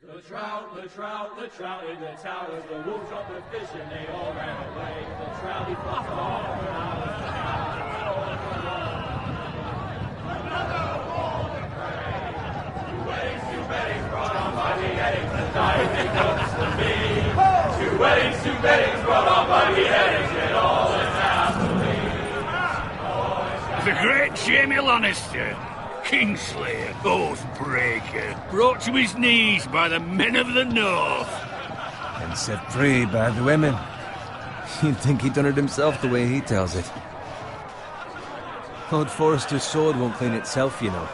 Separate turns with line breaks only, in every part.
The trout in the towers, the wolves dropped the fish and they all ran away. The trout, he flopped off when I was Two weddings brought on by beheadings, and dying they comes to me. Two weddings brought on by beheadings, and all is happily.
The great Jamie Lannister, Kingslayer, Oathbreaker, brought to his knees by the men of the North.
And set free by the women. You'd think he'd done it himself the way he tells it. Lord Forrester's sword won't clean itself, you know.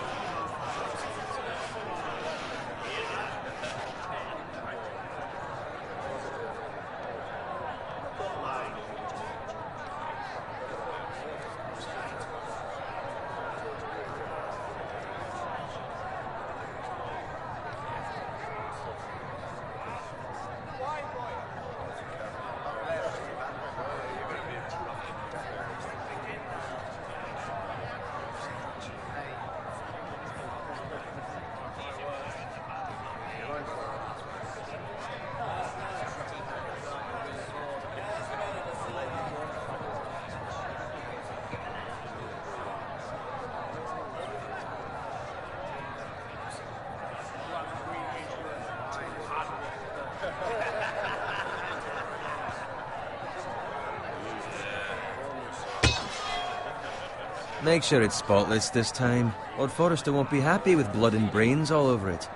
Make sure it's spotless this time. Lord Forrester won't be happy with blood and brains all over it.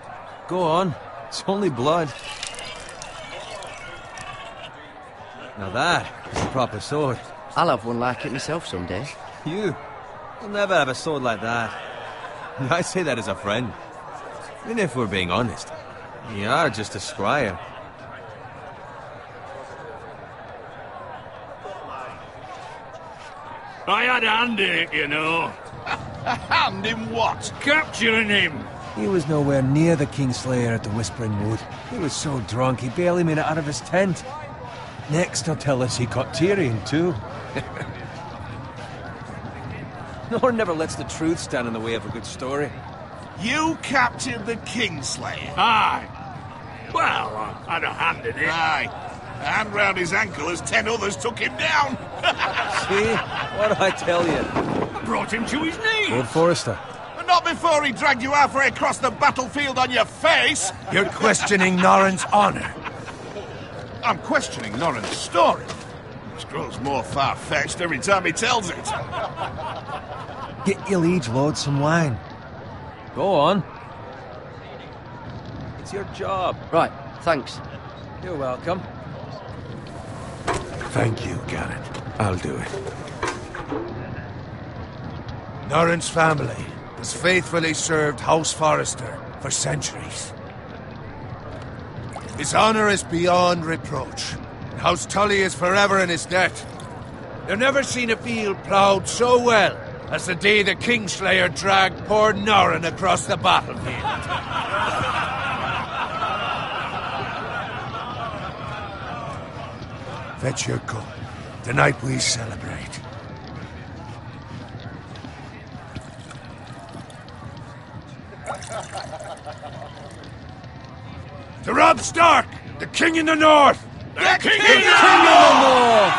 Go on. It's only blood. Now that is a proper sword.
I'll have one like it myself someday.
You'll never have a sword like that. I say that as a friend. And if we're being honest, you are just a squire.
I had a hand in it, you know.
A hand in what?
Capturing him.
He was nowhere near the Kingslayer at the Whispering Wood. He was so drunk he barely made it out of his tent. Next he'll tell us he caught Tyrion too. Nor never lets the truth stand in the way of a good story.
You captured the Kingslayer?
Aye. Well, I had a hand in it.
Aye. A hand round his ankle as 10 others took him down.
See? What did I tell you?
I brought him to his knees.
Lord Forrester.
But not before he dragged you halfway across the battlefield on your face.
You're questioning Norrin's honor.
I'm questioning Norrin's story. Which grows more far-fetched every time he tells it.
Get your liege lord some wine. Go on. It's your job.
Right, thanks.
You're welcome.
Thank you, Garrett. I'll do it. Norrin's family has faithfully served House Forrester for centuries. His honor is beyond reproach. House Tully is forever in his debt. They've never seen a field ploughed so well as the day the Kingslayer dragged poor Norrin across the battlefield. Fetch your cup. Tonight we celebrate. To Robb Stark, the King in the North!
The King in
the North!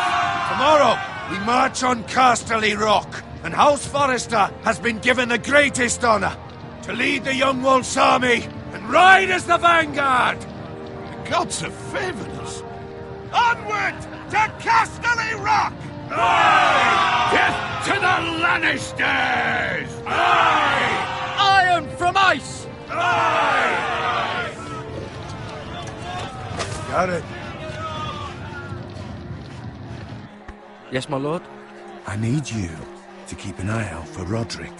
Tomorrow, we march on Casterly Rock, and House Forrester has been given the greatest honor to lead the Young Wolf's army and ride as the vanguard!
The gods have favored us. Onward to Casterly Rock!
Aye! Death to the Lannisters! Aye!
Iron from ice!
Aye!
Got it.
Yes, my lord?
I need you to keep an eye out for Roderick.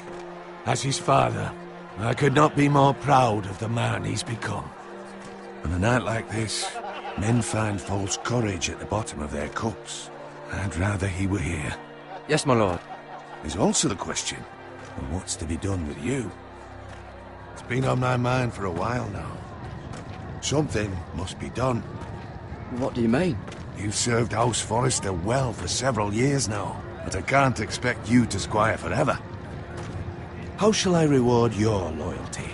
As his father, I could not be more proud of the man he's become. On a night like this, men find false courage at the bottom of their cups. I'd rather he were here.
Yes, my lord.
There's also the question of what's to be done with you. It's been on my mind for a while now. Something must be done.
What do you mean?
You've served House Forrester well for several years now, but I can't expect you to squire forever. How shall I reward your loyalty?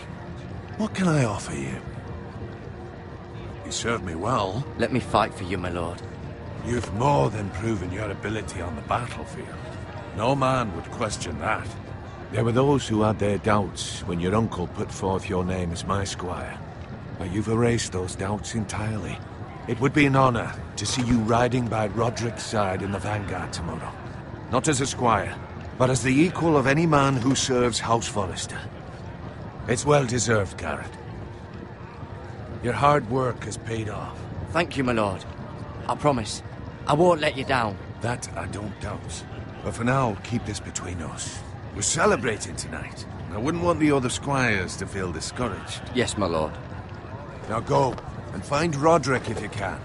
What can I offer you? You served me well.
Let me fight for you, my lord.
You've more than proven your ability on the battlefield. No man would question that. There were those who had their doubts when your uncle put forth your name as my squire. But you've erased those doubts entirely. It would be an honor to see you riding by Roderick's side in the vanguard tomorrow. Not as a squire, but as the equal of any man who serves House Forrester. It's well deserved, Garrett. Your hard work has paid off.
Thank you, my lord. I promise. I won't let you down.
That I don't doubt. But for now, keep this between us. We're celebrating tonight. I wouldn't want the other squires to feel discouraged.
Yes, my lord.
Now go, and find Roderick if you can.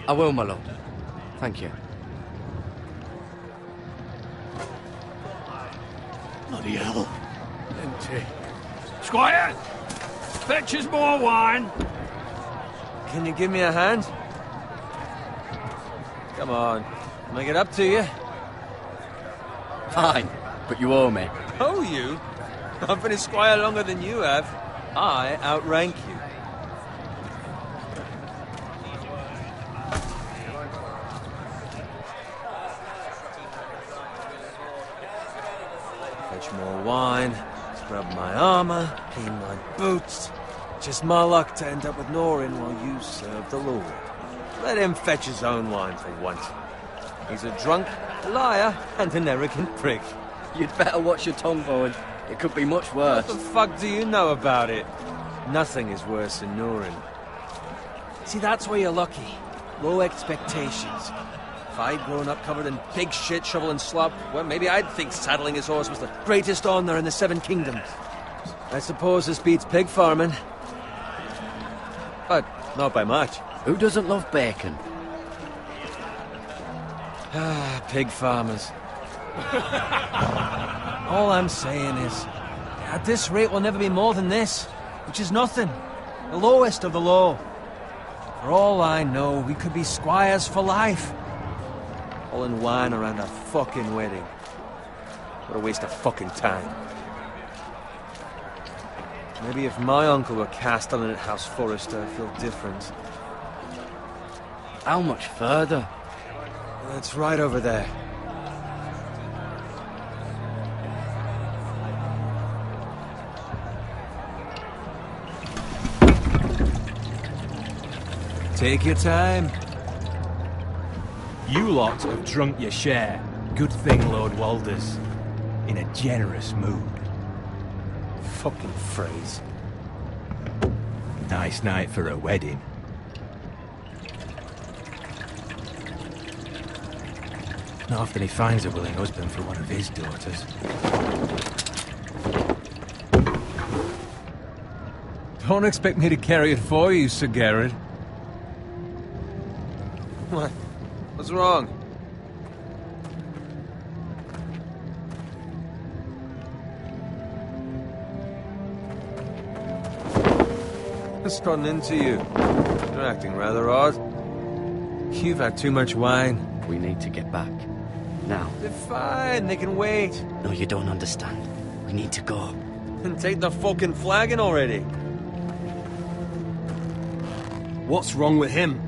I will, my lord. Thank you.
Bloody hell. Empty. Squire! Fetch us more wine.
Can you give me a hand? Come on, make it up to you.
Fine, but you owe me.
Oh, you? I've been a squire longer than you have. I outrank you. Fetch more wine, scrub my armor, clean my boots. Just my luck to end up with Norin while you serve the Lord. Let him fetch his own wine for once. He's a drunk, a liar, and an arrogant prick.
You'd better watch your tongue, Bowen. It could be much worse.
What the fuck do you know about it? Nothing is worse than Norin. See, that's where you're lucky. Low expectations. If I'd grown up covered in pig shit, shovel and slop, well, maybe I'd think saddling his horse was the greatest honor in the Seven Kingdoms. I suppose this beats pig farming. But not by much.
Who doesn't love bacon?
Ah, pig farmers. All I'm saying is, at this rate we'll never be more than this, which is nothing. The lowest of the low. For all I know, we could be squires for life. All in wine around a fucking wedding. What a waste of fucking time. Maybe if my uncle were castellan at House Forrester, I'd feel different.
How much further?
It's right over there. Take your time.
You lot have drunk your share. Good thing Lord Walder's in a generous mood.
Fucking phrase.
Nice night for a wedding. Not often he finds a willing husband for one of his daughters.
Don't expect me to carry it for you, Sir Garrett. What? What's wrong? What's gotten into you? You're acting rather odd. You've had too much wine.
We need to get back. Now.
They're fine, they can wait.
No, you don't understand. We need to go.
And take the fucking flagon already.
What's wrong with him?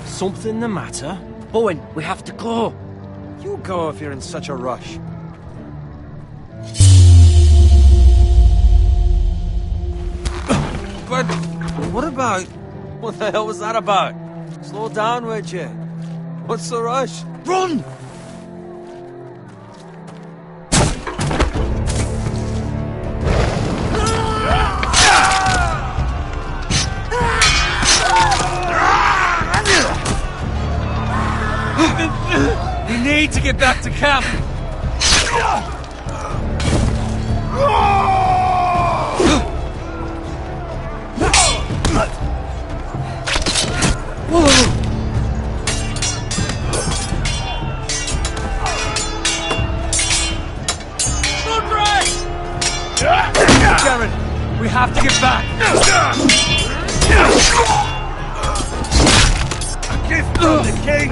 Something the matter?
Bowen, we have to go.
You go if you're in such a rush. But what about... What the hell was that about? Slow down, would you? What's the rush?
Run!
We need to get back to camp. Garrett, we have to get back.
A gift from the king!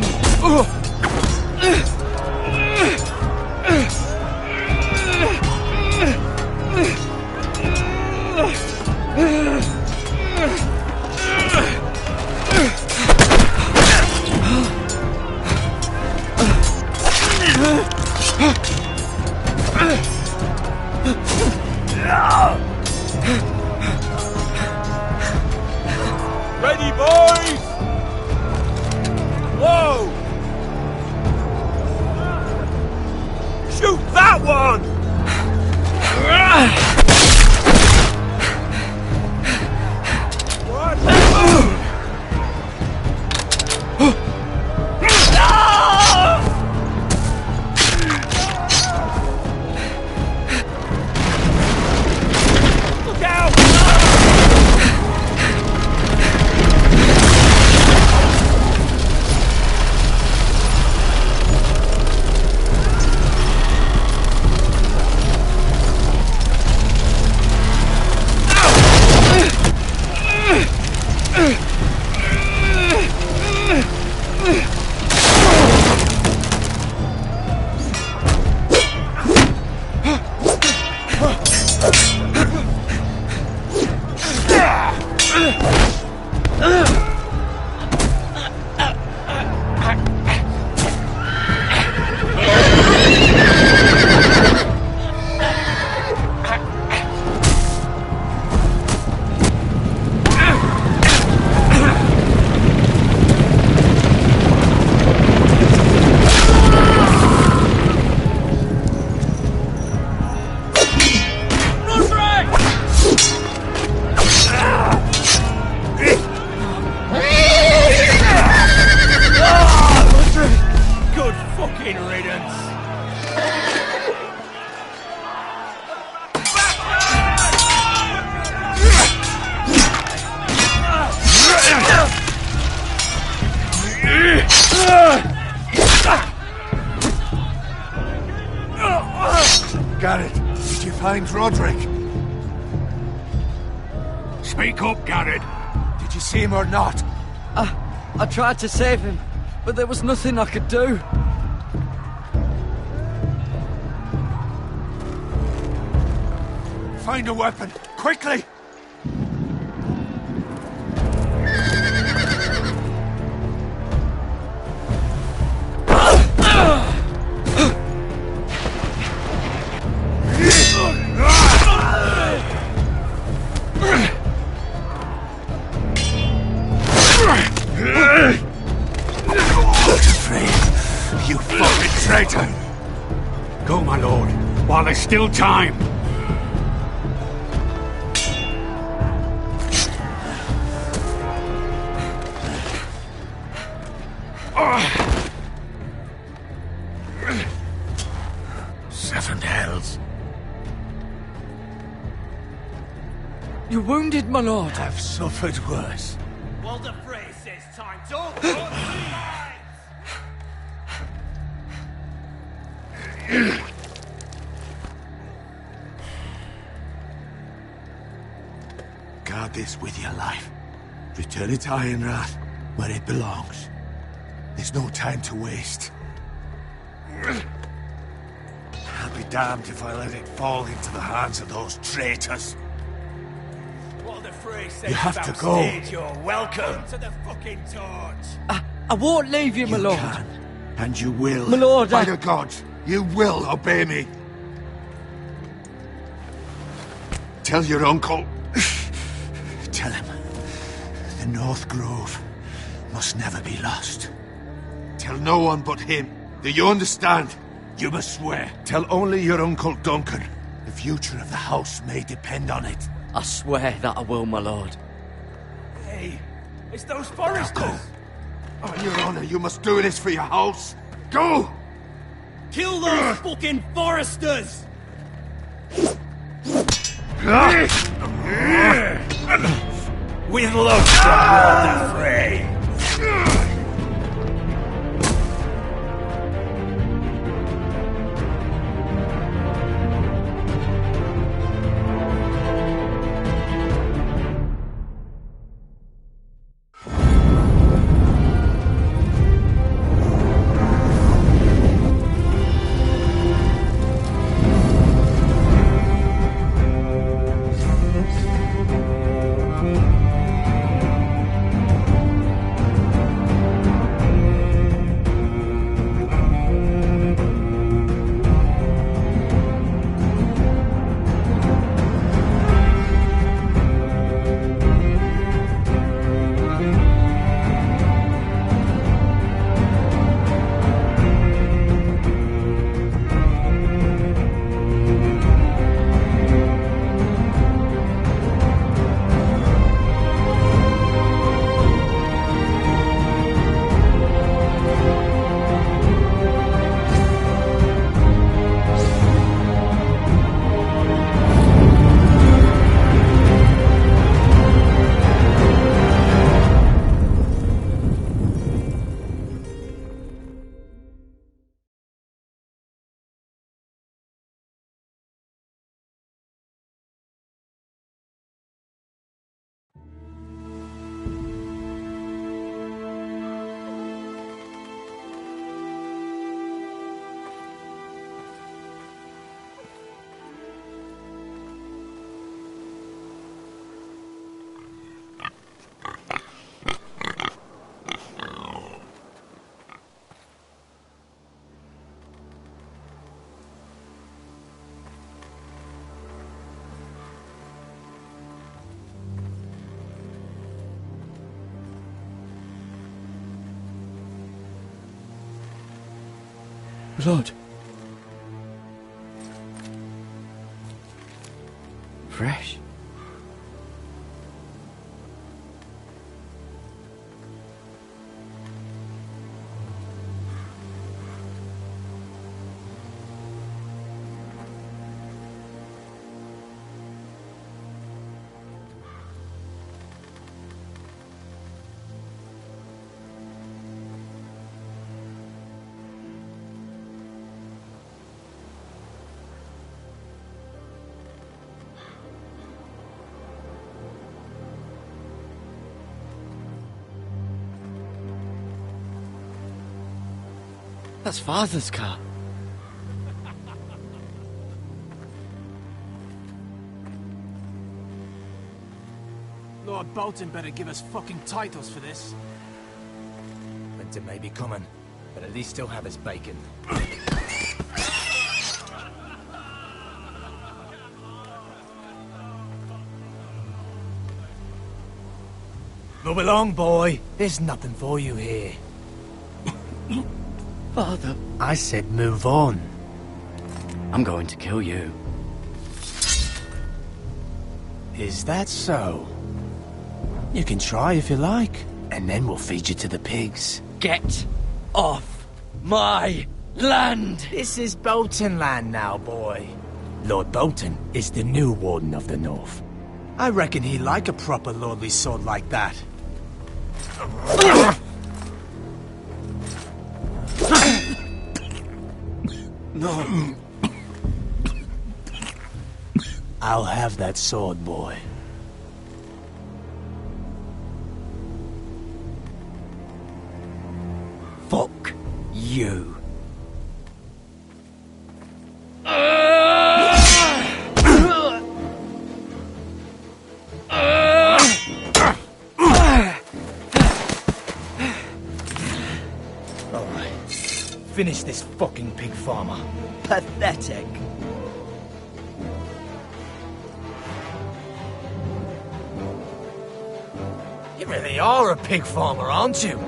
find Roderick?
Speak up, Garrett.
Did you see him or not?
I tried to save him, but there was nothing I could do.
Find a weapon, quickly! You fucking traitor!
Go, my lord, while there's still time.
Seven hells.
You're wounded, my lord.
I've suffered worse.
Walder Frey says time. Don't cross the lines!
Guard this with your life. Return it to Ironrath, where it belongs. There's no time to waste. I'll be damned if I let it fall into the hands of those traitors.
Walder Frey says
You have to
about
go.
stage, you're welcome to the fucking torch.
I won't leave you, my
You
lord.
can, and you will.
My lord,
By
I-
the gods, you will obey me. Tell your uncle. Tell him the North Grove must never be lost. Tell no one but him. Do you understand? You must swear. Tell only your Uncle Duncan. The future of the house may depend on it.
I swear that I will, my lord.
Hey, it's those
Now
foresters.
go. On your honor, you must do this for your house. Go!
Kill those fucking foresters! With love from Walder Frey.
Blood. Fresh. That's Father's car.
Lord Bolton better give us fucking titles for this. Winter may be coming, but at least he'll have his bacon. Move along, boy. There's nothing for you here.
Father,
I said move on.
I'm going to kill you.
Is that so? You can try if you like, and then we'll feed you to the pigs.
Get off my land!
This is Bolton land now, boy. Lord Bolton is the new Warden of the North. I reckon he'd like a proper lordly sword like that.
No.
I'll have that sword, boy.
Fuck you.
Alright. Finish this fucking pig farmer.
Pathetic.
You really are a pig farmer, aren't you?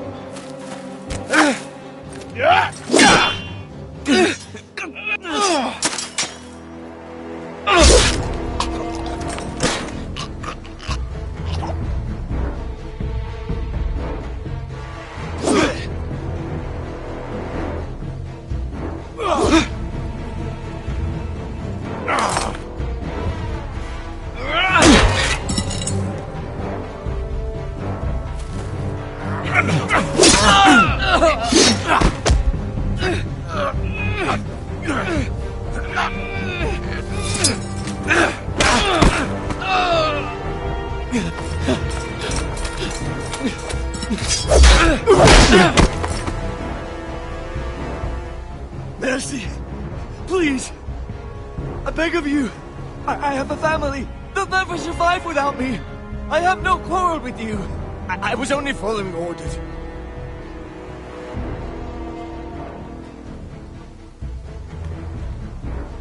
Mercy! Please! I beg of you! I have a family! They'll never survive without me! I have no quarrel with you! I was only following orders.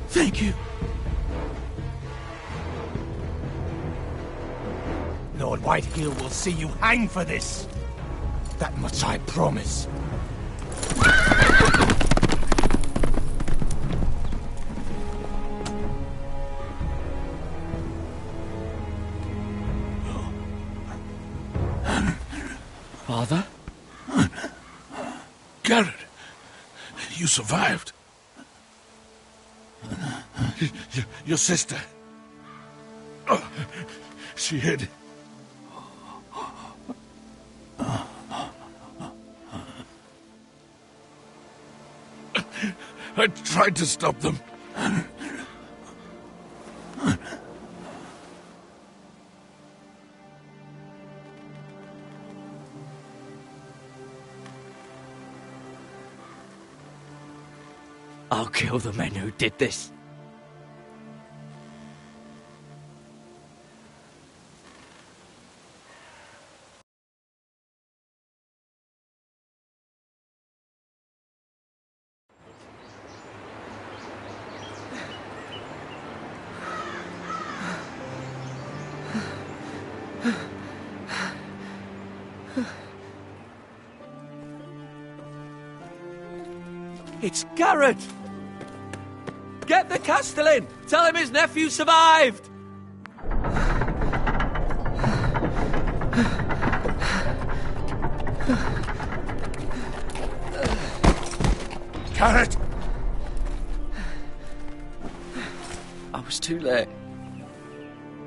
Thank you.
Lord Whitehill will see you hang for this. That much I promise.
Father?
Garrett, you survived. Your sister. Oh, she hid. I tried to stop them.
I'll kill the men who did this.
It's Garrett! Get the Castellan! Tell him his nephew survived!
Garrett!
I was too late.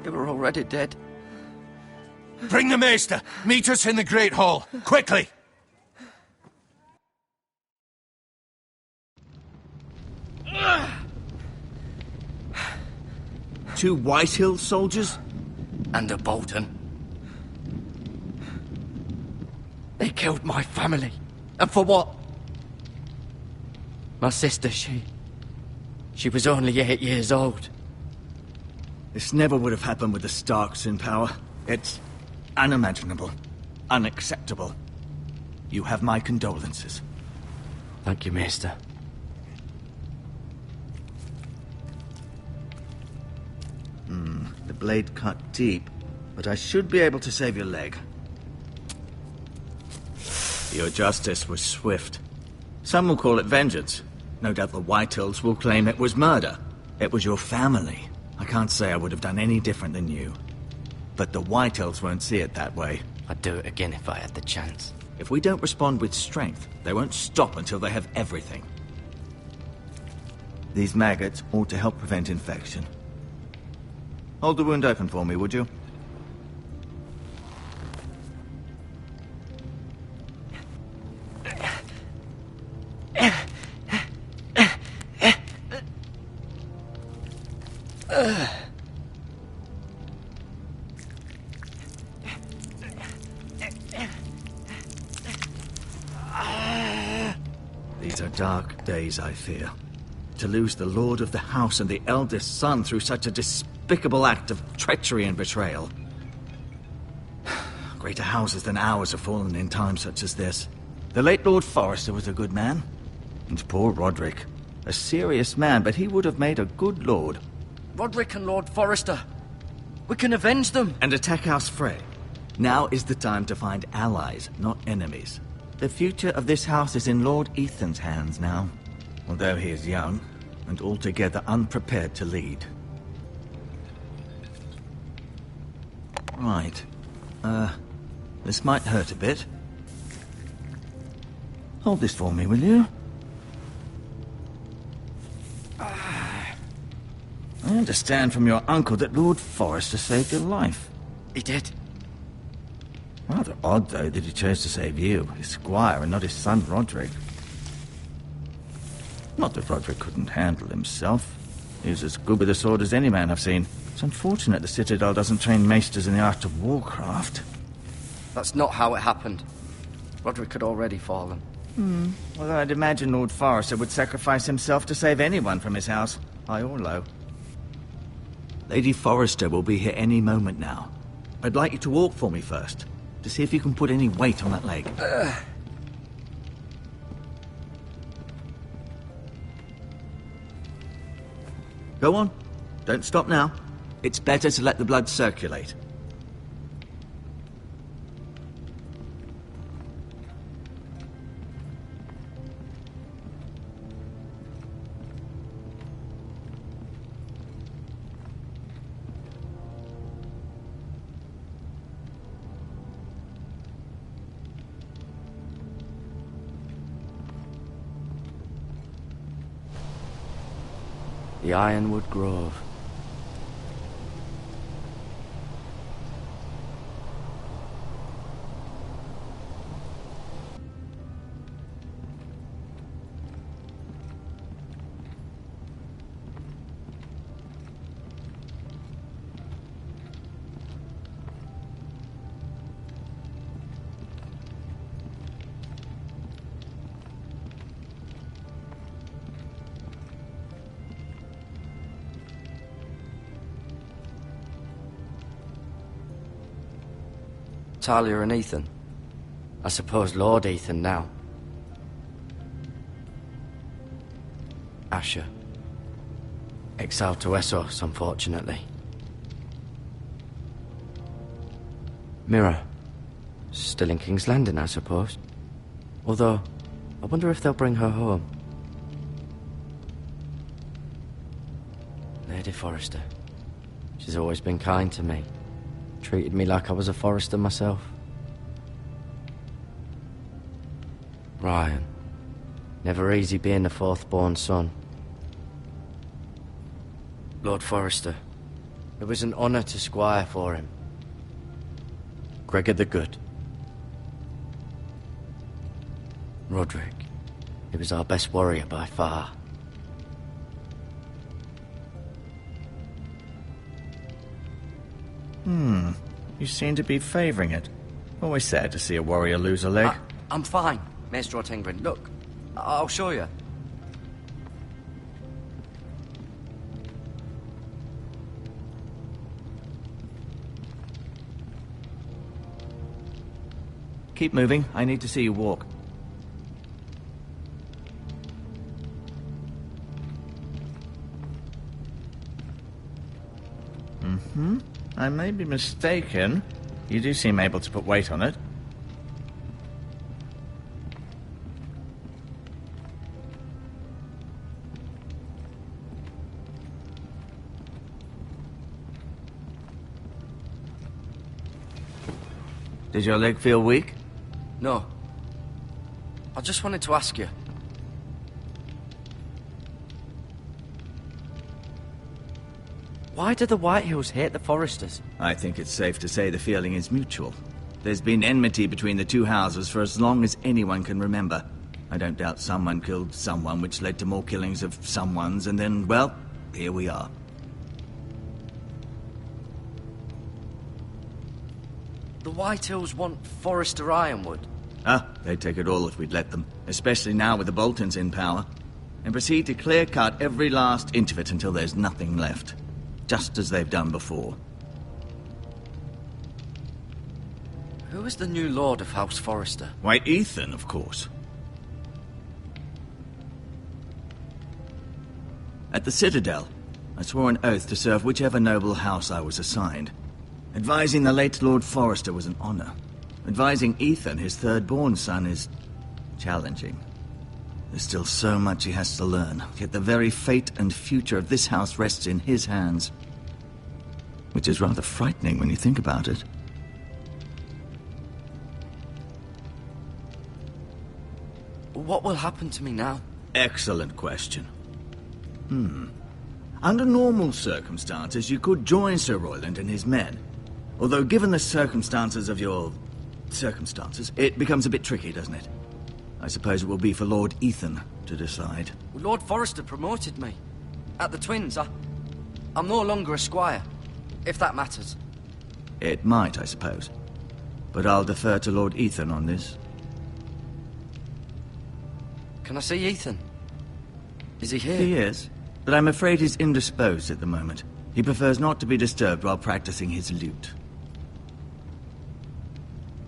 They were already dead.
Bring the Maester! Meet us in the Great Hall! Quickly!
Two Whitehill soldiers?
And a Bolton. They killed my family. And for what?
My sister, she was only 8 years old.
This never would have happened with the Starks in power. It's unimaginable. Unacceptable. You have my condolences.
Thank you, Maester.
The blade cut deep, but I should be able to save your leg. Your justice was swift. Some will call it vengeance. No doubt the Whitehills will claim it was murder. It was your family. I can't say I would have done any different than you. But the Whitehills won't see it that way.
I'd do it again if I had the chance.
If we don't respond with strength, they won't stop until they have everything. These maggots ought to help prevent infection. Hold the wound open for me, would you? These are dark days, I fear. To lose the lord of the house and the eldest son through such a despicable act of treachery and betrayal. Greater houses than ours have fallen in times such as this. The late Lord Forrester was a good man. And poor Roderick. A serious man, but he would have made a good lord.
Roderick and Lord Forrester. We can avenge them.
And attack House Frey. Now is the time to find allies, not enemies. The future of this house is in Lord Ethan's hands now. Although he is young, and altogether unprepared to lead. Right. This might hurt a bit. Hold this for me, will you? I understand from your uncle that Lord Forrester saved your life.
He did.
Rather odd, though, that he chose to save you, his squire, and not his son Roderick. Not that Roderick couldn't handle himself. He was as good with a sword as any man I've seen. It's unfortunate the Citadel doesn't train maesters in the art of warcraft.
That's not how it happened. Roderick had already fallen.
Well, I'd imagine Lord Forrester would sacrifice himself to save anyone from his house, high or low. Lady Forrester will be here any moment now. I'd like you to walk for me first, to see if you can put any weight on that leg. Go on. Don't stop now. It's better to let the blood circulate.
The Ironwood Grove. Talia and Ethan. I suppose Lord Ethan now. Asher. Exiled to Essos, unfortunately. Mira. Still in King's Landing, I suppose. Although, I wonder if they'll bring her home. Lady Forrester. She's always been kind to me. Treated me like I was a Forrester myself. Ryan. Never easy being the fourth-born son. Lord Forrester. It was an honour to squire for him. Gregor the Good. Roderick. He was our best warrior by far.
You seem to be favouring it. Always sad to see a warrior lose a leg.
I'm fine, Maester Ortengren. Look, I'll show you.
Keep moving. I need to see you walk. I may be mistaken. You do seem able to put weight on it. Does your leg feel weak?
No. I just wanted to ask you. Why do the Whitehills hate the Foresters?
I think it's safe to say the feeling is mutual. There's been enmity between the two houses for as long as anyone can remember. I don't doubt someone killed someone, which led to more killings of someones, and then, well, here we are.
The Whitehills want Forester Ironwood.
They'd take it all if we'd let them, especially now with the Boltons in power, and proceed to clear-cut every last inch of it until there's nothing left. Just as they've done before.
Who is the new Lord of House Forester?
Why, Ethan, of course. At the Citadel, I swore an oath to serve whichever noble house I was assigned. Advising the late Lord Forester was an honor. Advising Ethan, his third-born son, is challenging. There's still so much he has to learn, yet the very fate and future of this house rests in his hands. Which is rather frightening when you think about it.
What will happen to me now?
Excellent question. Under normal circumstances, you could join Sir Royland and his men. Although given the circumstances of your circumstances, it becomes a bit tricky, doesn't it? I suppose it will be for Lord Ethan to decide.
Lord Forester promoted me. At the Twins, I'm no longer a squire, if that matters.
It might, I suppose. But I'll defer to Lord Ethan on this.
Can I see Ethan? Is he here?
He is, but I'm afraid he's indisposed at the moment. He prefers not to be disturbed while practicing his lute.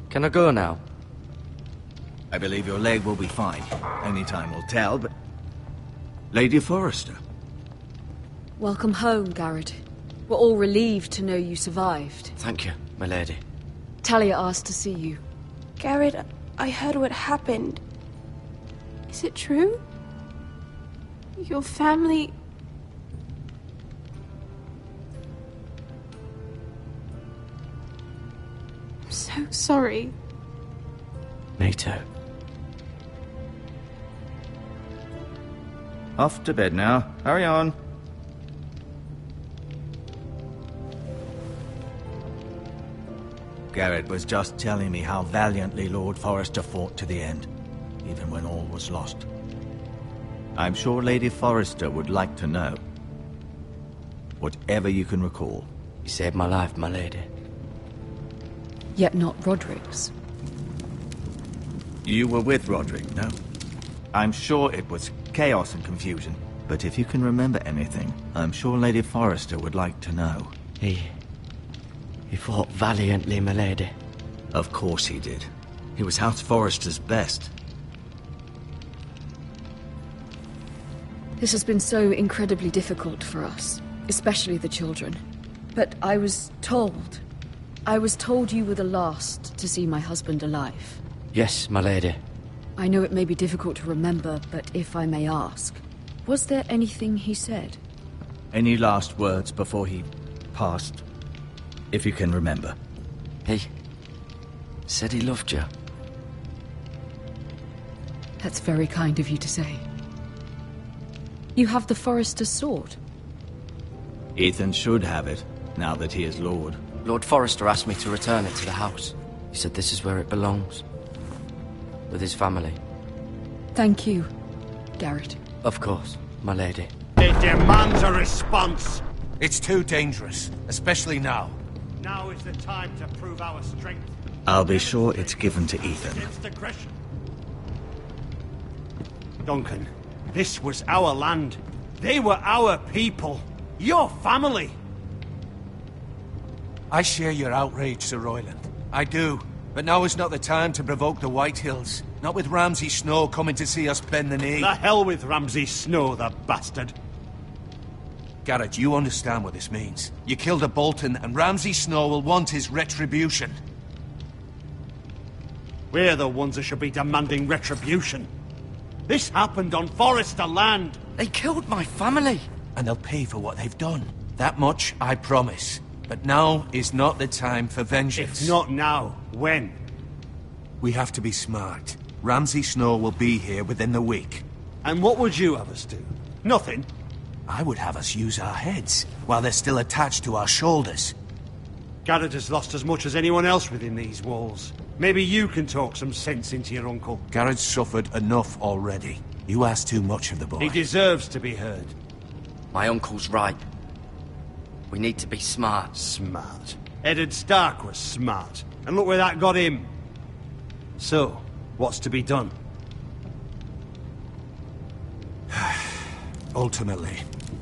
Can I go now?
I believe your leg will be fine. Only time will tell, but... Lady Forrester.
Welcome home, Garrett. We're all relieved to know you survived.
Thank you, my lady.
Talia asked to see you.
Garrett, I heard what happened. Is it true? Your family... I'm so sorry.
Me too.
Off to bed now. Hurry on. Garrett was just telling me how valiantly Lord Forrester fought to the end, even when all was lost. I'm sure Lady Forrester would like to know. Whatever you can recall.
You saved my life, my lady.
Yet not Roderick's.
You were with Roderick, no? I'm sure it was chaos and confusion, but if you can remember anything, I'm sure Lady Forrester would like to know.
He fought valiantly, my lady.
Of course he did. He was House Forrester's best.
This has been so incredibly difficult for us, especially the children. But I was told you were the last to see my husband alive.
Yes, my lady.
I know it may be difficult to remember, but if I may ask, was there anything he said?
Any last words before he passed? If you can remember.
He said he loved you.
That's very kind of you to say. You have the Forester's sword.
Ethan should have it, now that he is Lord.
Lord Forrester asked me to return it to the house. He said this is where it belongs. With his family.
Thank you, Garrett.
Of course, my lady.
It demands a response.
It's too dangerous, especially now.
Now is the time to prove our strength.
I'll be sure it's given to Ethan.
Against aggression. Duncan, this was our land. They were our people. Your family.
I share your outrage, Sir Royland. I do. But now is not the time to provoke the Whitehills. Not with Ramsay Snow coming to see us bend the knee.
The hell with Ramsay Snow, the bastard.
Garrett, you understand what this means. You killed a Bolton, and Ramsay Snow will want his retribution.
We're the ones that should be demanding retribution. This happened on Forrester land.
They killed my family.
And they'll pay for what they've done. That much, I promise. But now is not the time for vengeance.
If not now, when?
We have to be smart. Ramsay Snow will be here within the week.
And what would you have us do? Nothing?
I would have us use our heads, while they're still attached to our shoulders.
Garrett has lost as much as anyone else within these walls. Maybe you can talk some sense into your uncle.
Garrett's suffered enough already. You ask too much of the boy.
He deserves to be heard.
My uncle's right. We need to be smart.
Smart. Eddard Stark was smart. And look where that got him. So, what's to be done?
Ultimately,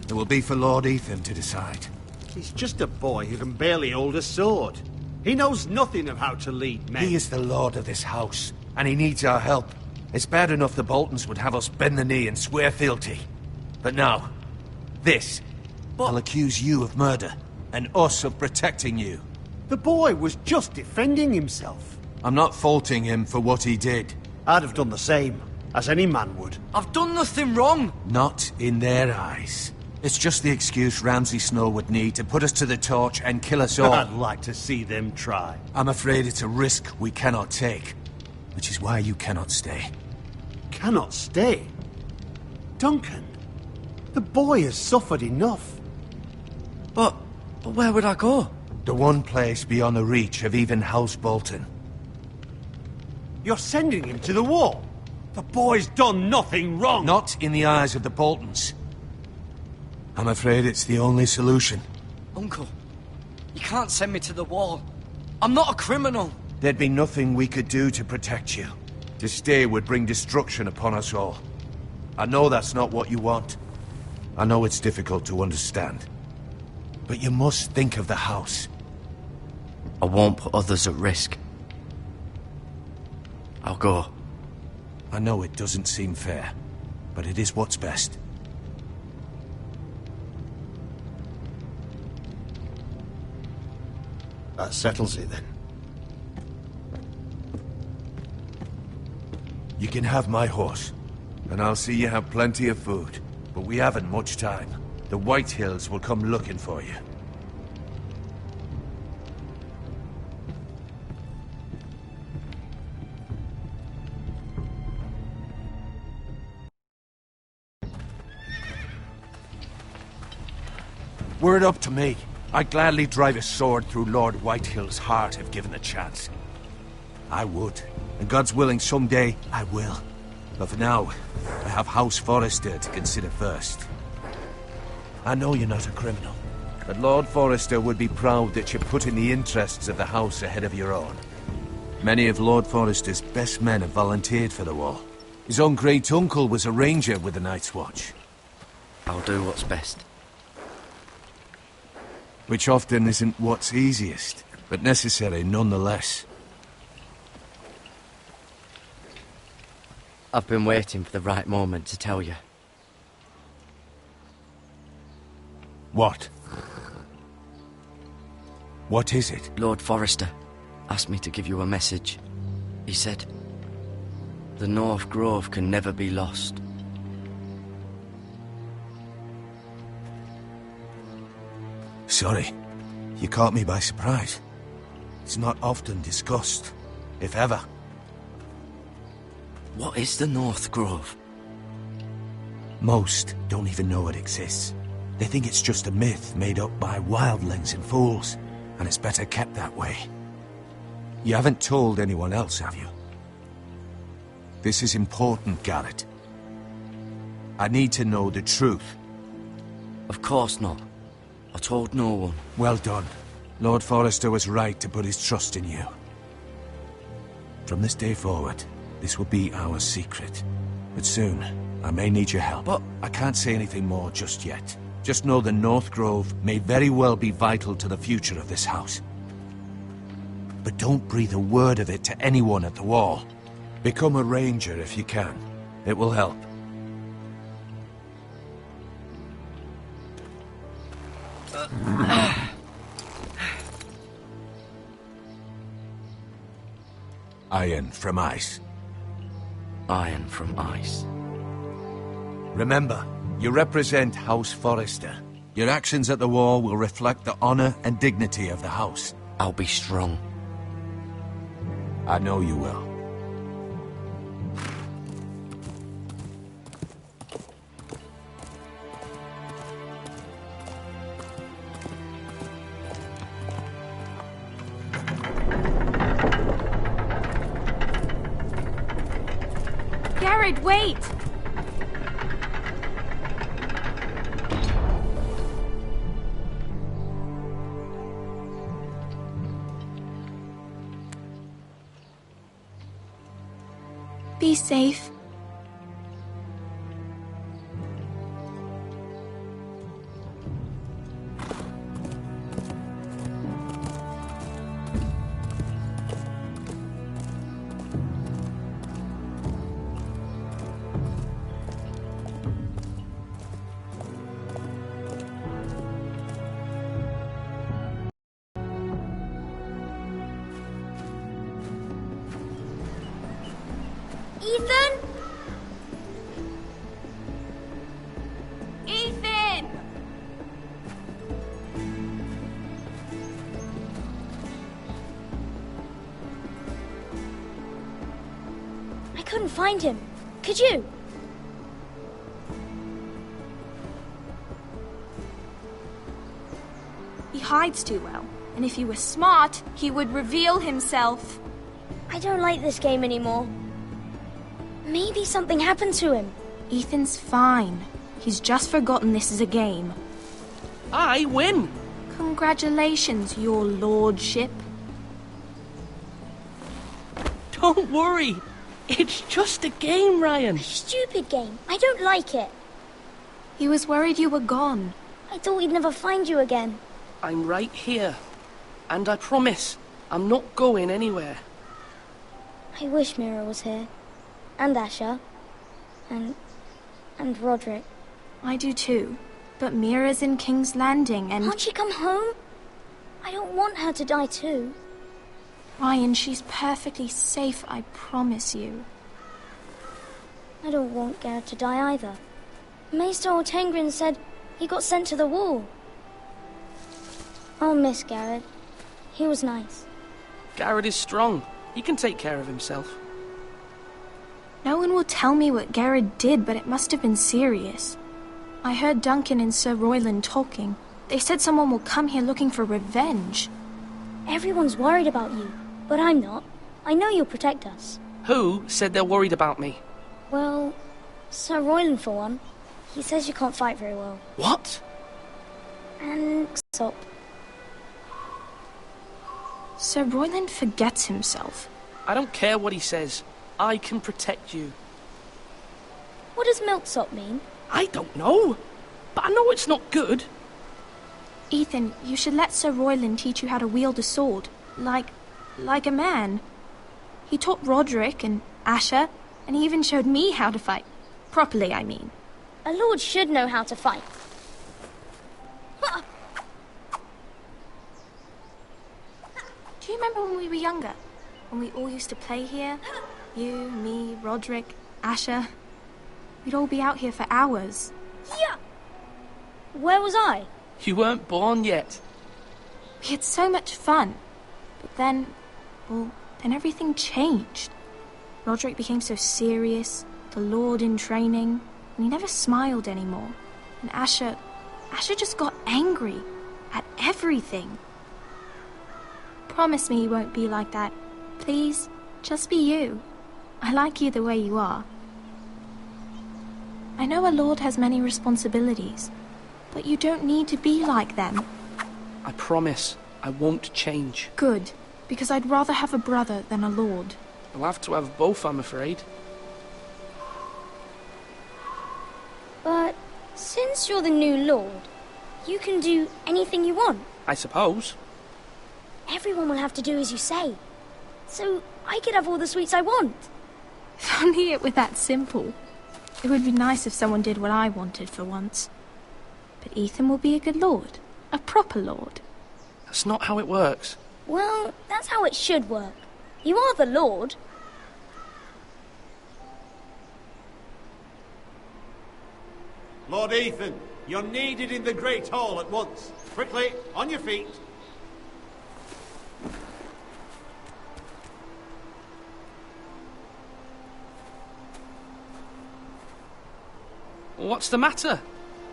it will be for Lord Ethan to decide.
He's just a boy who can barely hold a sword. He knows nothing of how to lead men.
He is the lord of this house, and he needs our help. It's bad enough the Boltons would have us bend the knee and swear fealty. But now, this. I'll accuse you of murder, and us of protecting you.
The boy was just defending himself.
I'm not faulting him for what he did.
I'd have done the same, as any man would.
I've done nothing wrong.
Not in their eyes. It's just the excuse Ramsay Snow would need to put us to the torch and kill us all.
I'd like to see them try.
I'm afraid it's a risk we cannot take, which is why you cannot stay.
Cannot stay? Duncan, the boy has suffered enough.
But where would I go?
The one place beyond the reach of even House Bolton.
You're sending him to the wall? The boy's done nothing wrong!
Not in the eyes of the Boltons. I'm afraid it's the only solution.
Uncle, you can't send me to the wall. I'm not a criminal.
There'd be nothing we could do to protect you. To stay would bring destruction upon us all. I know that's not what you want. I know it's difficult to understand. But you must think of the house.
I won't put others at risk. I'll go.
I know it doesn't seem fair, but it is what's best.
That settles it, then.
You can have my horse, and I'll see you have plenty of food. But we haven't much time. The Whitehills will come looking for you. Were it up to me, I'd gladly drive a sword through Lord Whitehill's heart if given the chance. I would, and God's willing someday I will. But for now, I have House Forrester to consider first. I know you're not a criminal, but Lord Forrester would be proud that you're putting the interests of the house ahead of your own. Many of Lord Forrester's best men have volunteered for the war. His own great-uncle was a ranger with the Night's Watch.
I'll do what's best.
Which often isn't what's easiest, but necessary nonetheless.
I've been waiting for the right moment to tell you.
What? What is it?
Lord Forrester asked me to give you a message. He said, the North Grove can never be lost.
Sorry, you caught me by surprise. It's not often discussed, if ever.
What is the North Grove?
Most don't even know it exists. They think it's just a myth made up by wildlings and fools, and it's better kept that way. You haven't told anyone else, have you? This is important, Garrett. I need to know the truth.
Of course not. I told no one.
Well done. Lord Forrester was right to put his trust in you. From this day forward, this will be our secret. But soon, I may need your help.
But
I can't say anything more just yet. Just know the North Grove may very well be vital to the future of this house. but don't breathe a word of it to anyone at the wall. Become a ranger if you can. It will help. Iron from ice.
Iron from ice.
Remember, you represent House Forrester. Your actions at the wall will reflect the honor and dignity of the house.
I'll be strong.
I know you will.
Garrett, wait! Be safe.
Ethan?
Ethan!
I couldn't find him. Could you?
He hides too well, and if he were smart, he would reveal himself.
I don't like this game anymore. Maybe something happened to him.
Ethan's fine. He's just forgotten this is a game.
I win!
Congratulations, your lordship.
Don't worry. It's just a game, Ryan.
Stupid game. I don't like it.
He was worried you were gone.
I thought we'd never find you again.
I'm right here. And I promise, I'm not going anywhere.
I wish Mira was here. And Asher. And Roderick.
I do too. But Mira's in King's Landing and...
Can't she come home? I don't want her to die too.
Ryan, she's perfectly safe, I promise you.
I don't want Garrett to die either. Maester Ortengrin said he got sent to the wall. I'll miss Garrett. He was nice.
Garrett is strong. He can take care of himself.
No one will tell me what Garrett did, but it must have been serious. I heard Duncan and Sir Royland talking. They said someone will come here looking for revenge.
Everyone's worried about you, but I'm not. I know you'll protect us.
Who said they're worried about me?
Well, Sir Royland for one. He says you can't fight very well.
What?
And Sop.
Sir Royland forgets himself.
I don't care what he says. I can protect you.
What does milksop mean?
I don't know, but I know it's not good.
Ethan, you should let Sir Royland teach you how to wield a sword. Like a man. He taught Roderick and Asher, and he even showed me how to fight. Properly, I mean.
A lord should know how to fight.
Do you remember when we were younger? When we all used to play here? You, me, Roderick, Asher. We'd all be out here for hours.
Yeah! Where was I?
You weren't born yet.
We had so much fun. But then everything changed. Roderick became so serious, the Lord in training, and he never smiled anymore. And Asher just got angry at everything. Promise me you won't be like that. Please, just be you. I like you the way you are. I know a lord has many responsibilities, but you don't need to be like them.
I promise I won't change.
Good, because I'd rather have a brother than a lord.
I'll have to have both, I'm afraid.
But since you're the new lord, you can do anything you want.
I suppose.
everyone will have to do as you say. So I could have all the sweets I want.
If only it were that simple. It would be nice if someone did what I wanted for once. But Ethan will be a good lord. A proper lord.
That's not how it works.
Well, that's how it should work. You are the lord.
Lord Ethan, you're needed in the Great Hall at once. Quickly, on your feet.
What's the matter?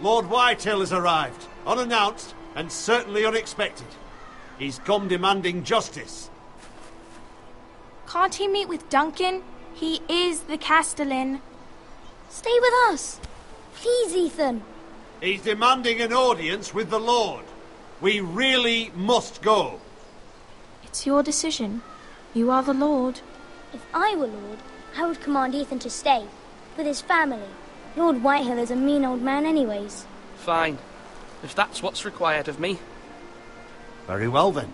Lord Whitehill has arrived, unannounced and certainly unexpected. He's come demanding justice.
Can't he meet with Duncan? He is the Castellan.
Stay with us. Please, Ethan.
He's demanding an audience with the Lord. We really must go.
It's your decision. You are the lord.
If I were lord, I would command Ethan to stay, with his family. Lord Whitehill is a mean old man anyways.
Fine. If that's what's required of me.
Very well then.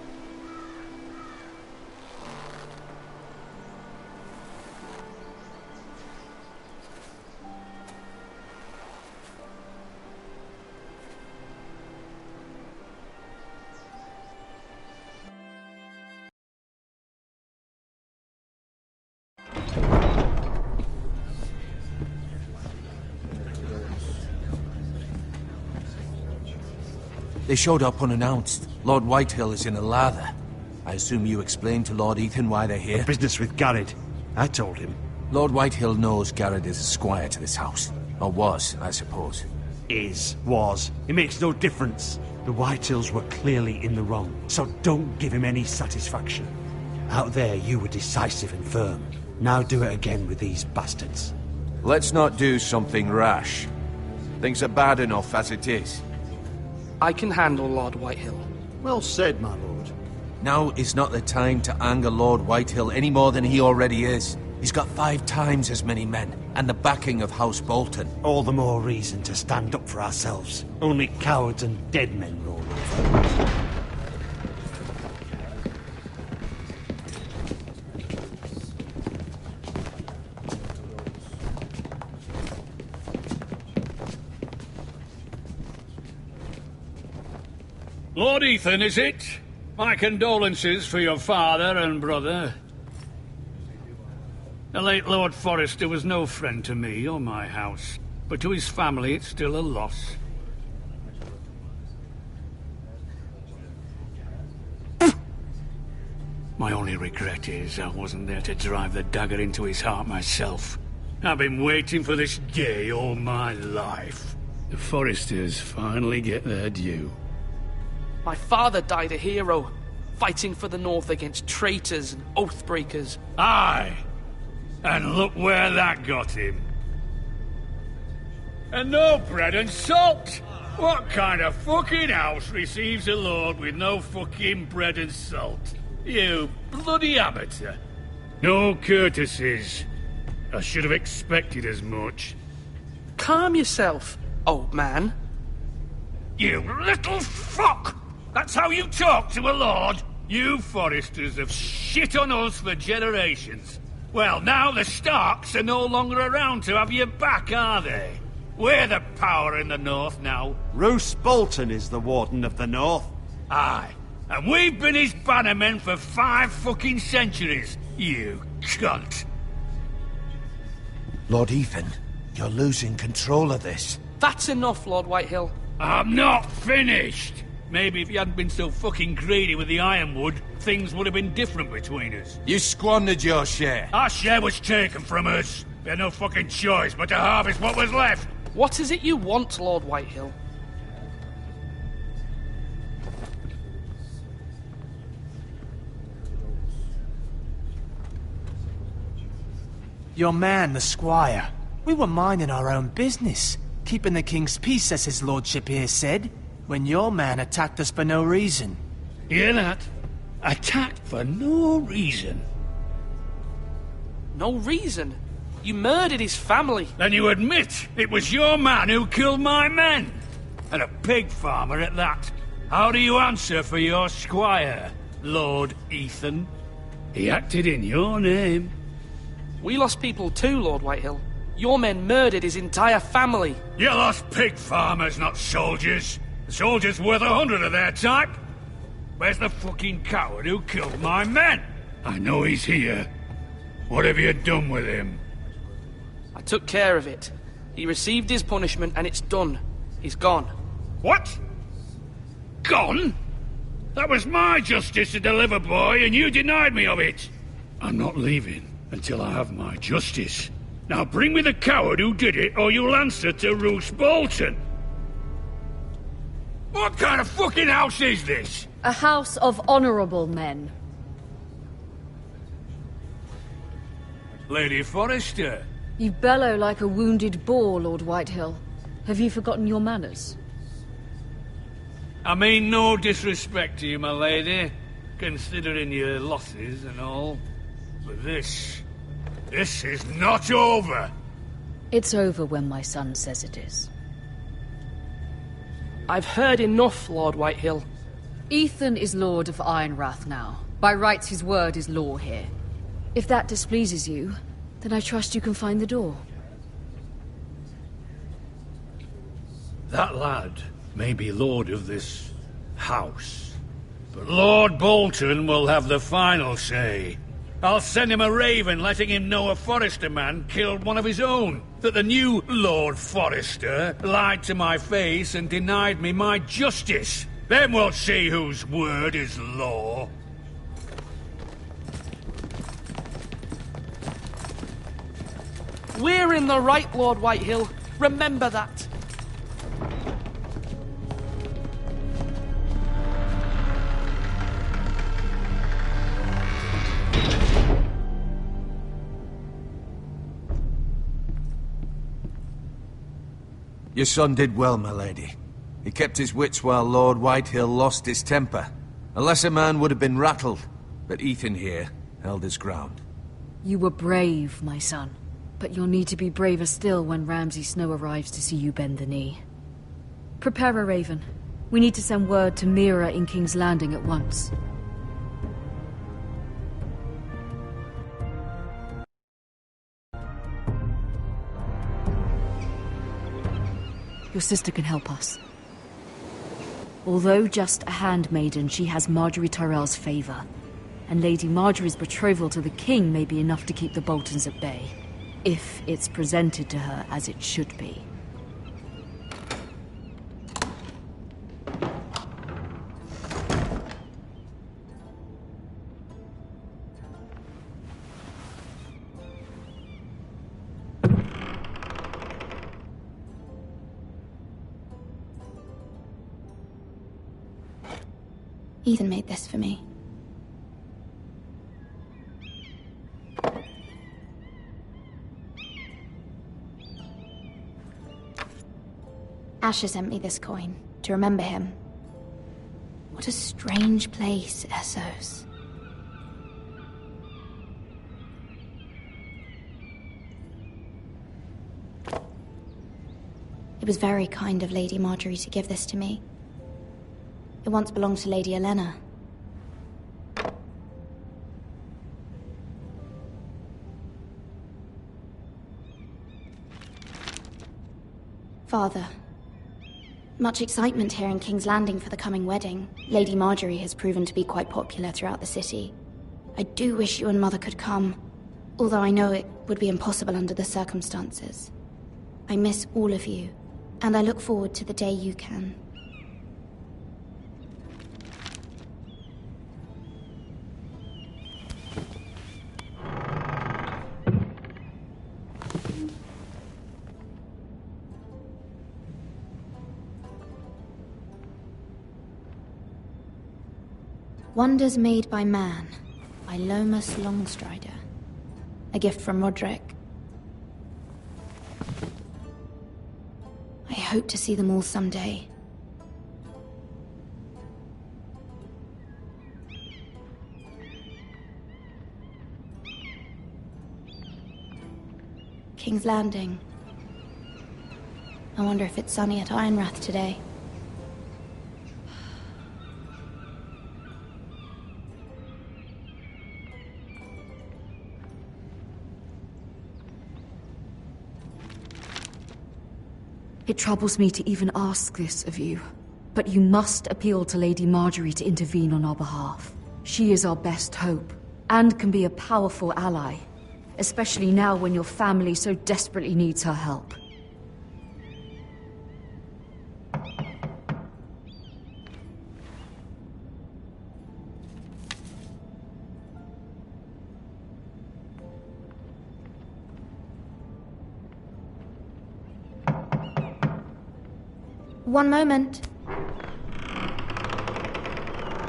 They showed up unannounced. Lord Whitehill is in a lather. I assume you explained to Lord Ethan why they're here?
Business with Garrett. I told him.
Lord Whitehill knows Garrett is a squire to this house. Or was, I suppose.
Was. It makes no difference. The Whitehills were clearly in the wrong, so don't give him any satisfaction. Out there, you were decisive and firm. Now do it again with these bastards.
Let's not do something rash. Things are bad enough as it is.
I can handle Lord Whitehill.
Well said, my lord.
Now is not the time to anger Lord Whitehill any more than he already is. He's got 5 times as many men, and the backing of House Bolton.
All the more reason to stand up for ourselves. Only cowards and dead men roll over.
Lord Ethan, is it? My condolences for your father and brother. The late Lord Forrester was no friend to me or my house, but to his family it's still a loss. My only regret is I wasn't there to drive the dagger into his heart myself. I've been waiting for this day all my life. The Forresters finally get their due.
My father died a hero, fighting for the North against traitors and oath-breakers.
Aye! And look where that got him. And no bread and salt! What kind of fucking house receives a lord with no fucking bread and salt? You bloody amateur. No courtesies. I should have expected as much.
Calm yourself, old man.
You little fuck! That's how you talk to a lord? You Forresters have shit on us for generations. Well, now the Starks are no longer around to have your back, are they? We're the power in the North now.
Roose Bolton is the Warden of the North.
Aye. And we've been his bannermen for 5 fucking centuries, you cunt.
Lord Ethan, you're losing control of this.
That's enough, Lord Whitehill.
I'm not finished. Maybe if you hadn't been so fucking greedy with the ironwood, things would have been different between us.
You squandered your share.
Our share was taken from us. We had no fucking choice but to harvest what was left.
What is it you want, Lord Whitehill?
Your man, the squire. We were minding our own business, keeping the king's peace, as his lordship here said, when your man attacked us for no reason.
Hear that? Attacked for no reason.
No reason? You murdered his family.
Then you admit it was your man who killed my men. And a pig farmer at that. How do you answer for your squire? Lord Ethan. He acted in your name.
We lost people too, Lord Whitehill. Your men murdered his entire family.
You lost pig farmers, not soldiers. The soldiers worth 100 of their type. Where's the fucking coward who killed my men? I know he's here. What have you done with him?
I took care of it. He received his punishment and it's done. He's gone.
What? Gone? That was my justice to deliver, boy, and you denied me of it. I'm not leaving until I have my justice. Now bring me the coward who did it, or you'll answer to Roose Bolton. What kind of fucking house is this?
A house of honorable men.
Lady Forrester.
You bellow like a wounded boar, Lord Whitehill. Have you forgotten your manners?
I mean no disrespect to you, my lady, considering your losses and all. But this is not over.
It's over when my son says it is.
I've heard enough, Lord Whitehill.
Ethan is Lord of Ironrath now. By rights, his word is law here. If that displeases you, then I trust you can find the door.
That lad may be lord of this house, but Lord Bolton will have the final say. I'll send him a raven letting him know a Forrester man killed one of his own, that the new Lord Forrester lied to my face and denied me my justice. Then we'll see whose word is law.
We're in the right, Lord Whitehill. Remember that.
Your son did well, my lady. He kept his wits while Lord Whitehill lost his temper. A lesser man would have been rattled, but Ethan here held his ground.
You were brave, my son. But you'll need to be braver still when Ramsay Snow arrives to see you bend the knee. Prepare a raven. We need to send word to Mira in King's Landing at once. Your sister can help us. Although just a handmaiden, she has Marjorie Tyrell's favor. And Lady Marjorie's betrothal to the king may be enough to keep the Boltons at bay. If it's presented to her as it should be.
Ethan made this for me. Asher sent me this coin to remember him. What a strange place, Essos. It was very kind of Lady Marjorie to give this to me. It once belonged to Lady Elena. Father, much excitement here in King's Landing for the coming wedding. Lady Marjorie has proven to be quite popular throughout the city. I do wish you and Mother could come, although I know it would be impossible under the circumstances. I miss all of you, and I look forward to the day you can. Wonders Made by Man, by Lomas Longstrider. A gift from Roderick. I hope to see them all someday. King's Landing. I wonder if it's sunny at Ironrath today.
It troubles me to even ask this of you, but you must appeal to Lady Marjorie to intervene on our behalf. She is our best hope, and can be a powerful ally, especially now when your family so desperately needs her help.
One moment.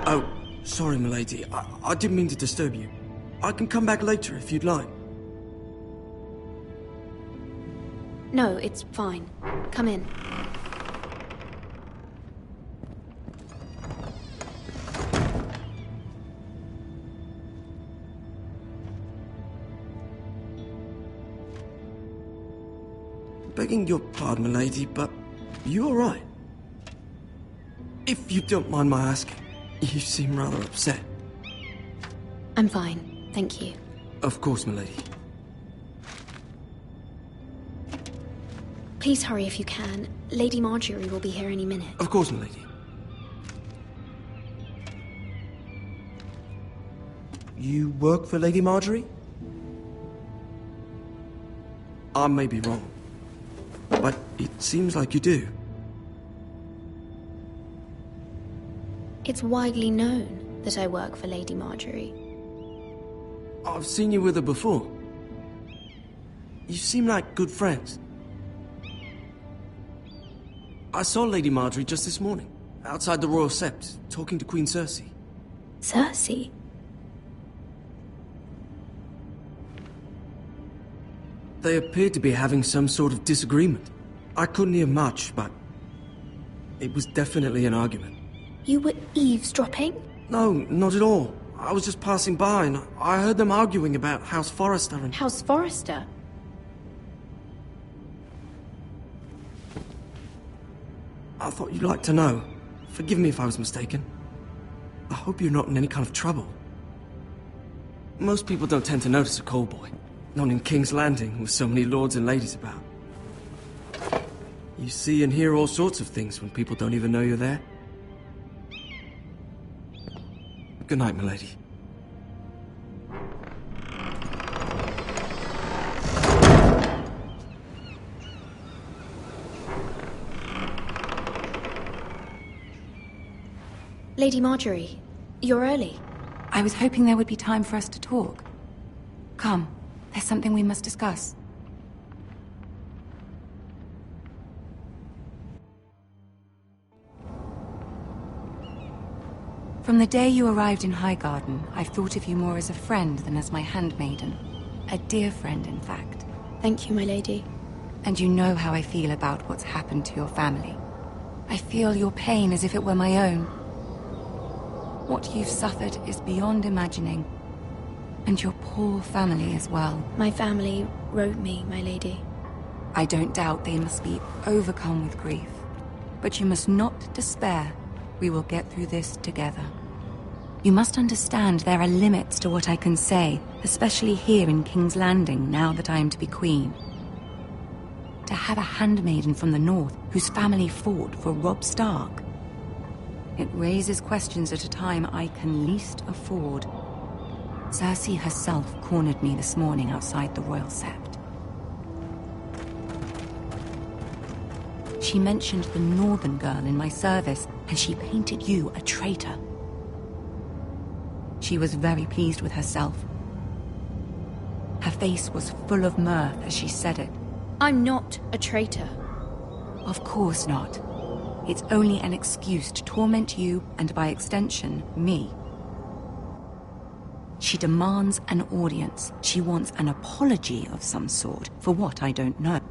Oh, sorry, milady. I didn't mean to disturb you. I can come back later if you'd like.
No, it's fine. Come in.
Begging your pardon, milady, but you all right? If you don't mind my asking, you seem rather upset.
I'm fine, thank you.
Of course, milady.
Please hurry if you can. Lady Marjorie will be here any minute.
Of course, milady. You work for Lady Marjorie? I may be wrong, but it seems like you do.
It's widely known that I work for Lady Marjorie.
I've seen you with her before. You seem like good friends. I saw Lady Marjorie just this morning, outside the Royal Sept, talking to Queen Cersei.
Cersei?
They appeared to be having some sort of disagreement. I couldn't hear much, but it was definitely an argument.
You were eavesdropping?
No, not at all. I was just passing by and I heard them arguing about House Forrester and...
House Forrester?
I thought you'd like to know. Forgive me if I was mistaken. I hope you're not in any kind of trouble. Most people don't tend to notice a callboy. Not in King's Landing with so many lords and ladies about. You see and hear all sorts of things when people don't even know you're there. Good night, milady.
Lady Marjorie, you're early.
I was hoping there would be time for us to talk. Come, there's something we must discuss. From the day you arrived in Highgarden, I've thought of you more as a friend than as my handmaiden. A dear friend, in fact.
Thank you, my lady.
And you know how I feel about what's happened to your family. I feel your pain as if it were my own. What you've suffered is beyond imagining. And your poor family as well.
My family wrote me, my lady.
I don't doubt they must be overcome with grief. But you must not despair. We will get through this together. You must understand there are limits to what I can say, especially here in King's Landing, now that I am to be queen. To have a handmaiden from the north whose family fought for Robb Stark. It raises questions at a time I can least afford. Cersei herself cornered me this morning outside the Royal Sept. She mentioned the northern girl in my service, and she painted you a traitor. She was very pleased with herself. Her face was full of mirth as she said it.
I'm not a traitor.
Of course not. It's only an excuse to torment you, and by extension, me. She demands an audience. She wants an apology of some sort, for what I don't know.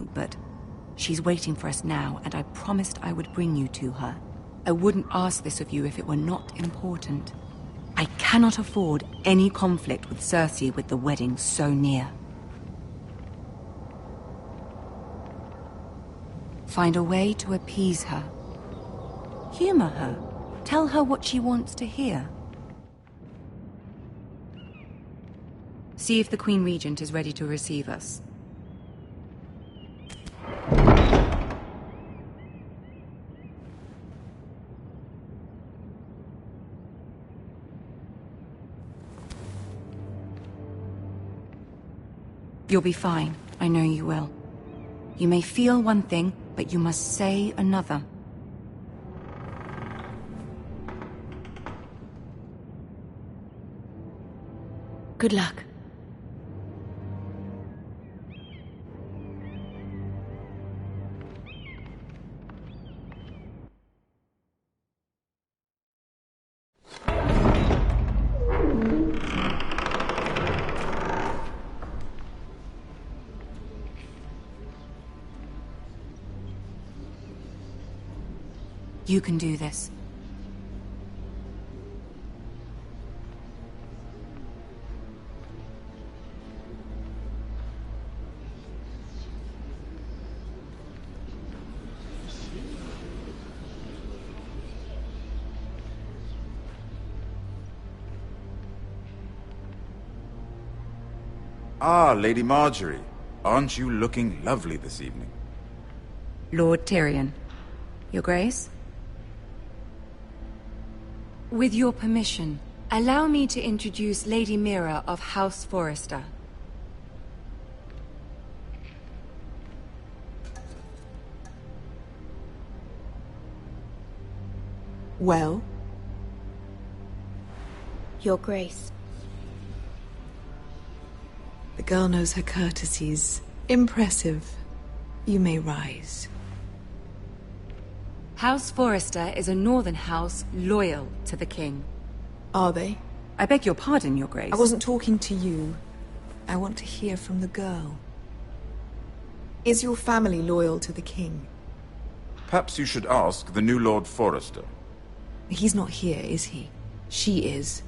you, but she's waiting for us now, and I promised I would bring you to her. I wouldn't ask this of you if it were not important. I cannot afford any conflict with Cersei with the wedding so near. Find a way to appease her. Humor her. Tell her what she wants to hear. See if the Queen Regent is ready to receive us. You'll be fine. I know you will. You may feel one thing, but you must say another.
Good luck.
You can do this.
Ah, Lady Marjorie. Aren't you looking lovely this evening?
Lord Tyrion. Your Grace? With your permission, allow me to introduce Lady Mira of House Forrester.
Well?
Your Grace.
The girl knows her courtesies. Impressive. You may rise.
House Forrester is a northern house loyal to the king.
Are they?
I beg your pardon, Your Grace.
I wasn't talking to you. I want to hear from the girl. Is your family loyal to the king?
Perhaps you should ask the new Lord Forrester.
He's not here, is he? She is.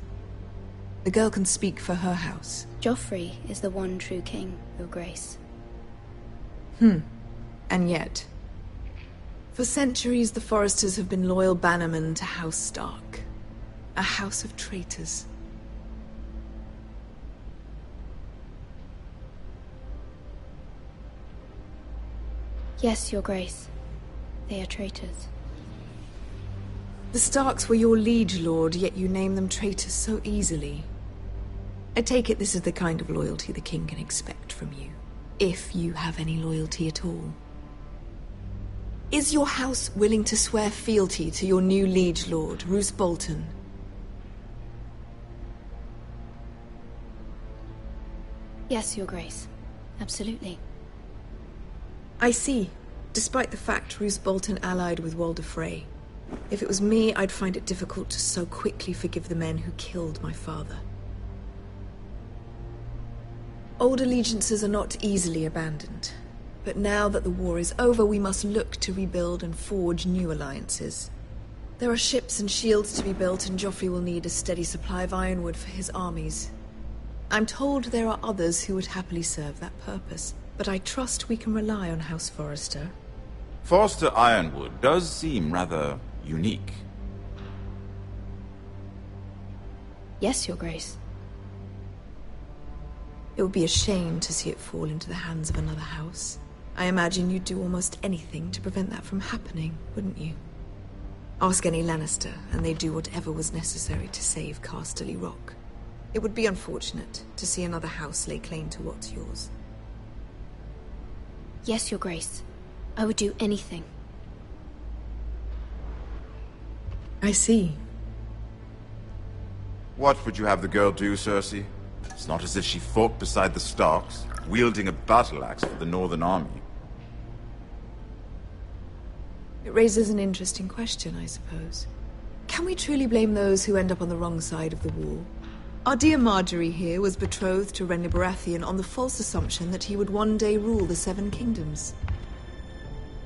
The girl can speak for her house.
Joffrey is the one true king, Your Grace.
And yet... For centuries, the Forresters have been loyal bannermen to House Stark. A house of traitors.
Yes, Your Grace. They are traitors.
The Starks were your liege lord, yet you name them traitors so easily. I take it this is the kind of loyalty the king can expect from you. If you have any loyalty at all. Is your house willing to swear fealty to your new liege lord, Roose Bolton?
Yes, Your Grace. Absolutely.
I see. Despite the fact Roose Bolton allied with Walder Frey. If it was me, I'd find it difficult to so quickly forgive the men who killed my father. Old allegiances are not easily abandoned. But now that the war is over, we must look to rebuild and forge new alliances. There are ships and shields to be built, and Joffrey will need a steady supply of ironwood for his armies. I'm told there are others who would happily serve that purpose, but I trust we can rely on House Forrester.
Forrester Ironwood does seem rather unique.
Yes, Your Grace.
It would be a shame to see it fall into the hands of another house. I imagine you'd do almost anything to prevent that from happening, wouldn't you? Ask any Lannister, and they'd do whatever was necessary to save Casterly Rock. It would be unfortunate to see another house lay claim to what's yours.
Yes, Your Grace. I would do anything.
I see.
What would you have the girl do, Cersei? It's not as if she fought beside the Starks, wielding a battle axe for the Northern Army.
It raises an interesting question, I suppose. Can we truly blame those who end up on the wrong side of the war? Our dear Marjorie here was betrothed to Renly Baratheon on the false assumption that he would one day rule the Seven Kingdoms.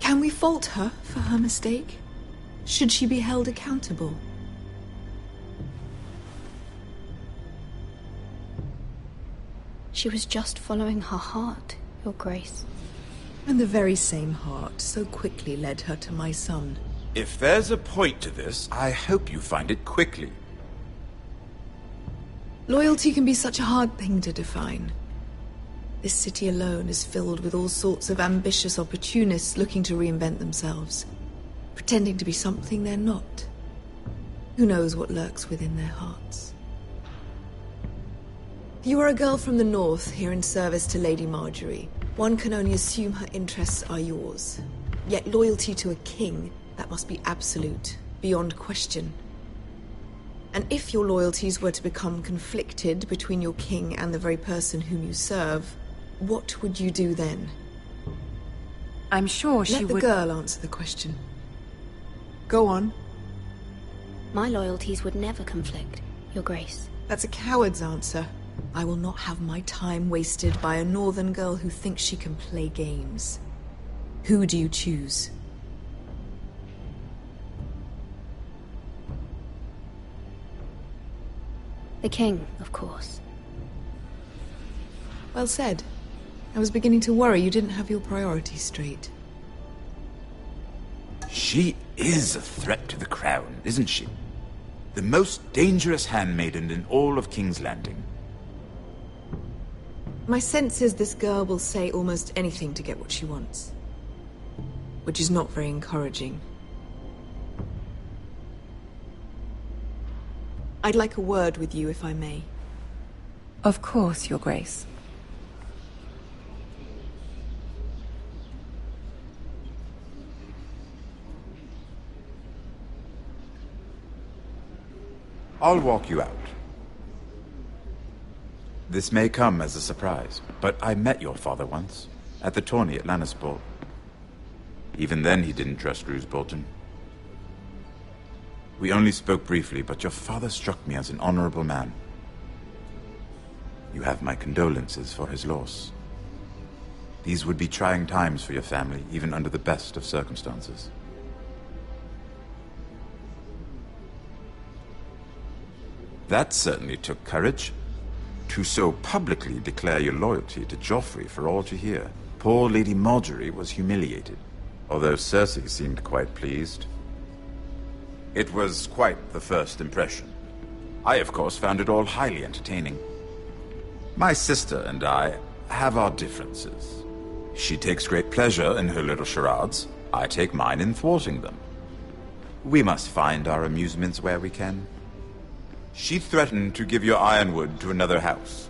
Can we fault her for her mistake? Should she be held accountable?
She was just following her heart, Your Grace.
And the very same heart so quickly led her to my son.
If there's a point to this, I hope you find it quickly.
Loyalty can be such a hard thing to define. This city alone is filled with all sorts of ambitious opportunists looking to reinvent themselves, pretending to be something they're not. Who knows what lurks within their hearts? You are a girl from the north, here in service to Lady Marjorie. One can only assume her interests are yours. Yet loyalty to a king, that must be absolute, beyond question. And if your loyalties were to become conflicted between your king and the very person whom you serve, what would you do then?
I'm sure she would...
Let the girl answer the question. Go on.
My loyalties would never conflict, Your Grace.
That's a coward's answer. I will not have my time wasted by a northern girl who thinks she can play games. Who do you choose?
The king, of course.
Well said. I was beginning to worry you didn't have your priorities straight.
She is a threat to the crown, isn't she? The most dangerous handmaiden in all of King's Landing.
My sense is this girl will say almost anything to get what she wants. Which is not very encouraging. I'd like a word with you, if I may.
Of course, Your Grace.
I'll walk you out. This may come as a surprise, but I met your father once, at the tourney at Lannisport. Even then he didn't trust Roose Bolton. We only spoke briefly, but your father struck me as an honorable man. You have my condolences for his loss. These would be trying times for your family, even under the best of circumstances. That certainly took courage. To so publicly declare your loyalty to Joffrey for all to hear. Poor Lady Marjorie was humiliated, although Cersei seemed quite pleased. It was quite the first impression. I, of course, found it all highly entertaining. My sister and I have our differences. She takes great pleasure in her little charades. I take mine in thwarting them. We must find our amusements where we can. She threatened to give your ironwood to another house.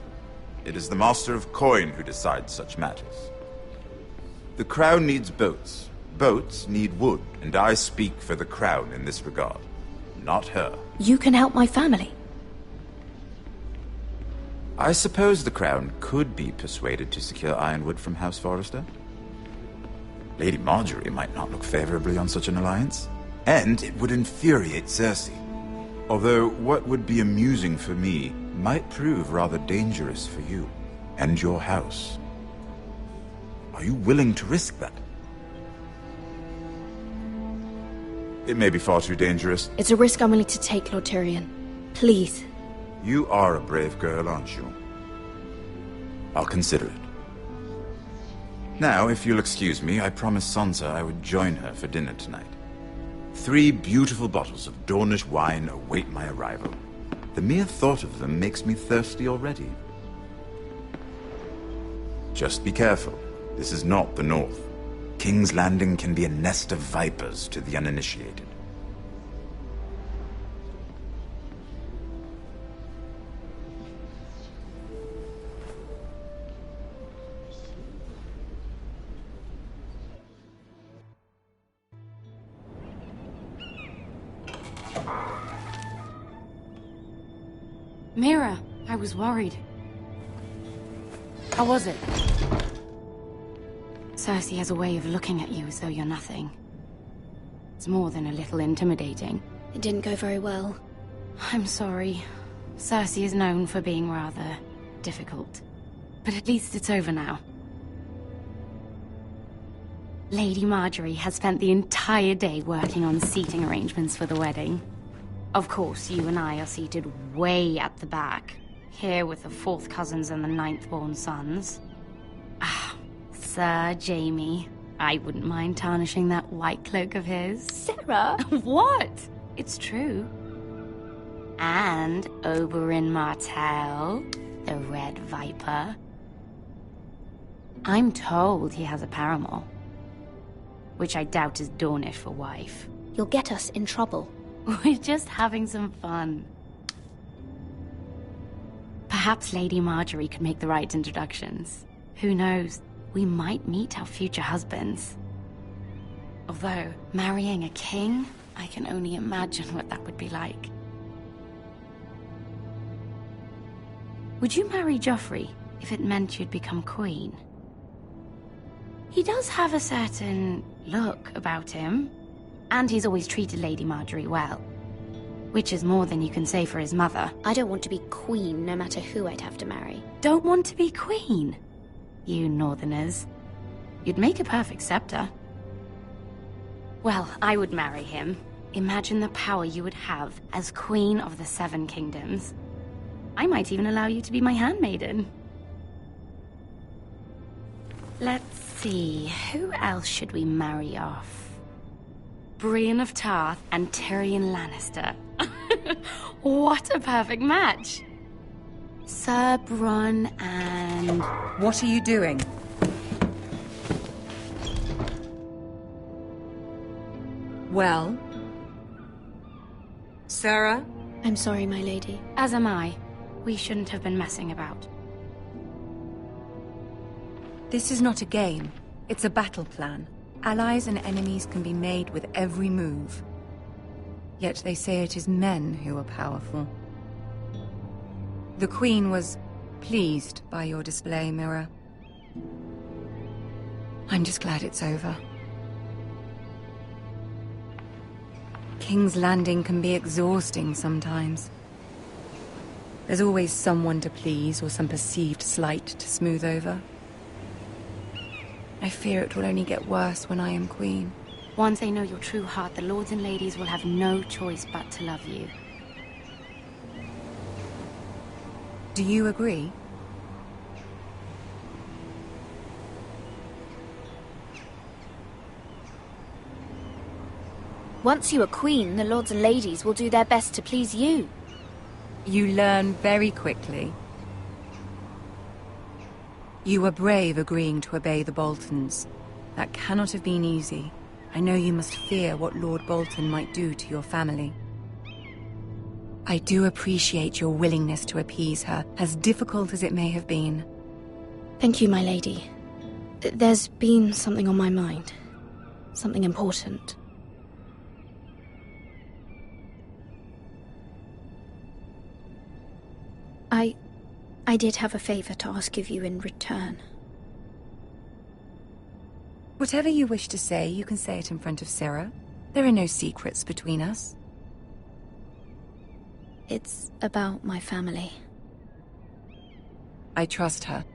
It is the Master of Coin who decides such matters. The Crown needs boats. Boats need wood, and I speak for the Crown in this regard. Not her.
You can help my family.
I suppose the Crown could be persuaded to secure ironwood from House Forrester. Lady Marjorie might not look favorably on such an alliance, and it would infuriate Cersei. Although what would be amusing for me might prove rather dangerous for you and your house. Are you willing to risk that? It may be far too dangerous.
It's a risk I'm willing to take, Lord Tyrion. Please.
You are a brave girl, aren't you? I'll consider it. Now, if you'll excuse me, I promised Sansa I would join her for dinner tonight. 3 beautiful bottles of Dornish wine await my arrival. The mere thought of them makes me thirsty already. Just be careful. This is not the North. King's Landing can be a nest of vipers to the uninitiated.
Mira, I was worried. How was it? Cersei has a way of looking at you as though you're nothing. It's more than a little intimidating.
It didn't go very well.
I'm sorry. Cersei is known for being rather difficult. But at least it's over now.
Lady Marjorie has spent the entire day working on seating arrangements for the wedding. Of course, you and I are seated way at the back, here with the 4th cousins and the 9th-born sons. Ah, Sir Jamie. I wouldn't mind tarnishing that white cloak of his.
Sarah?
What? It's true. And Oberyn Martell, the Red Viper. I'm told he has a paramour, which I doubt is Dornish for wife.
You'll get us in trouble.
We're just having some fun. Perhaps Lady Marjorie could make the right introductions. Who knows? We might meet our future husbands. Although, marrying a king, I can only imagine what that would be like. Would you marry Joffrey if it meant you'd become queen? He does have a certain look about him, and he's always treated Lady Marjorie well. Which is more than you can say for his mother.
I don't want to be queen, no matter who I'd have to marry.
Don't want to be queen? You northerners. You'd make a perfect scepter. Well, I would marry him. Imagine the power you would have as Queen of the 7 Kingdoms. I might even allow you to be my handmaiden. Let's see, who else should we marry off? Brienne of Tarth and Tyrion Lannister. What a perfect match! Sir Bronn and...
What are you doing? Well? Sarah?
I'm sorry, my lady.
As am I. We shouldn't have been messing about.
This is not a game. It's a battle plan. Allies and enemies can be made with every move. Yet they say it is men who are powerful. The Queen was pleased by your display, Mira. I'm just glad it's over. King's Landing can be exhausting sometimes. There's always someone to please or some perceived slight to smooth over. I fear it will only get worse when I am queen.
Once they know your true heart, the lords and ladies will have no choice but to love you.
Do you agree?
Once you are queen, the lords and ladies will do their best to please you.
You learn very quickly. You were brave agreeing to obey the Boltons. That cannot have been easy. I know you must fear what Lord Bolton might do to your family. I do appreciate your willingness to appease her, as difficult as it may have been.
Thank you, my lady. There's been something on my mind. Something important. I did have a favor to ask of you in return.
Whatever you wish to say, you can say it in front of Sarah. There are no secrets between us.
It's about my family.
I trust her.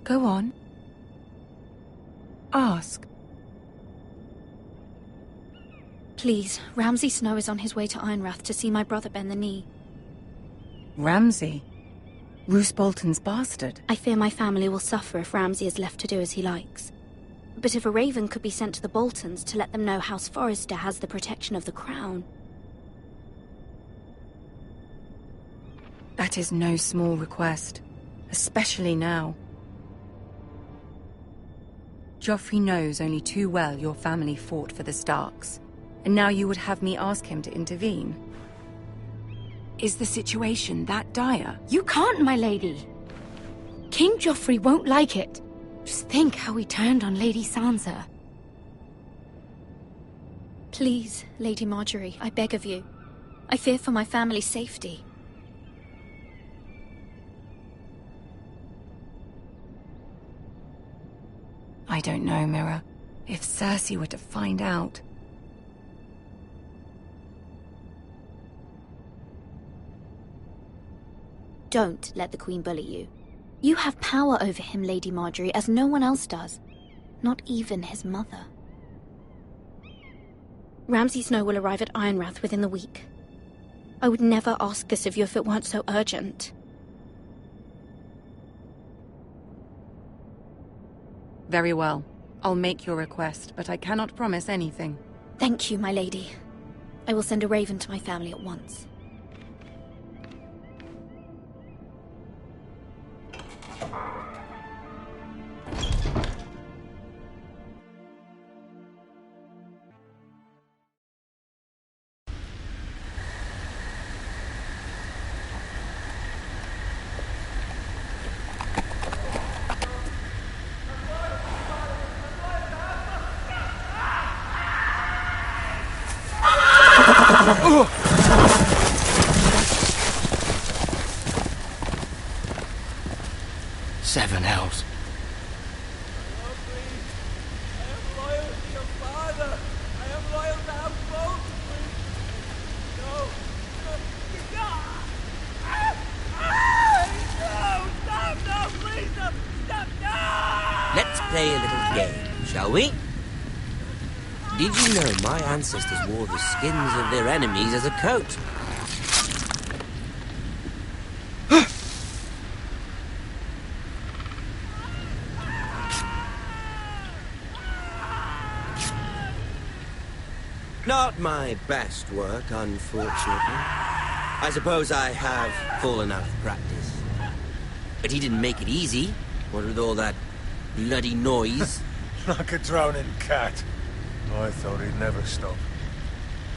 Go on. Ask.
Please, Ramsay Snow is on his way to Ironrath to see my brother bend the knee.
Ramsay? Roose Bolton's bastard?
I fear my family will suffer if Ramsay is left to do as he likes. But if a raven could be sent to the Boltons to let them know House Forrester has the protection of the crown...
That is no small request, especially now. Joffrey knows only too well your family fought for the Starks, and now you would have me ask him to intervene. Is the situation that dire?
You can't, my lady. King Joffrey won't like it. Just think how he turned on Lady Sansa.
Please, Lady Marjorie, I beg of you. I fear for my family's safety.
I don't know, Mira. If Cersei were to find out...
don't let the Queen bully you. You have power over him, Lady Marjorie, as no one else does. Not even his mother. Ramsay Snow will arrive at Ironrath within the week. I would never ask this of you if it weren't so urgent.
Very well. I'll make your request, but I cannot promise anything.
Thank you, my lady. I will send a raven to my family at once.
Seven hells.
Let's play a little game, shall we? Did you know my ancestors wore the skins of their enemies as a coat? Not my best work, unfortunately. I suppose I have fallen out of practice. But he didn't make it easy, what with all that bloody noise.
Like a drowning cat. I thought he'd never stop.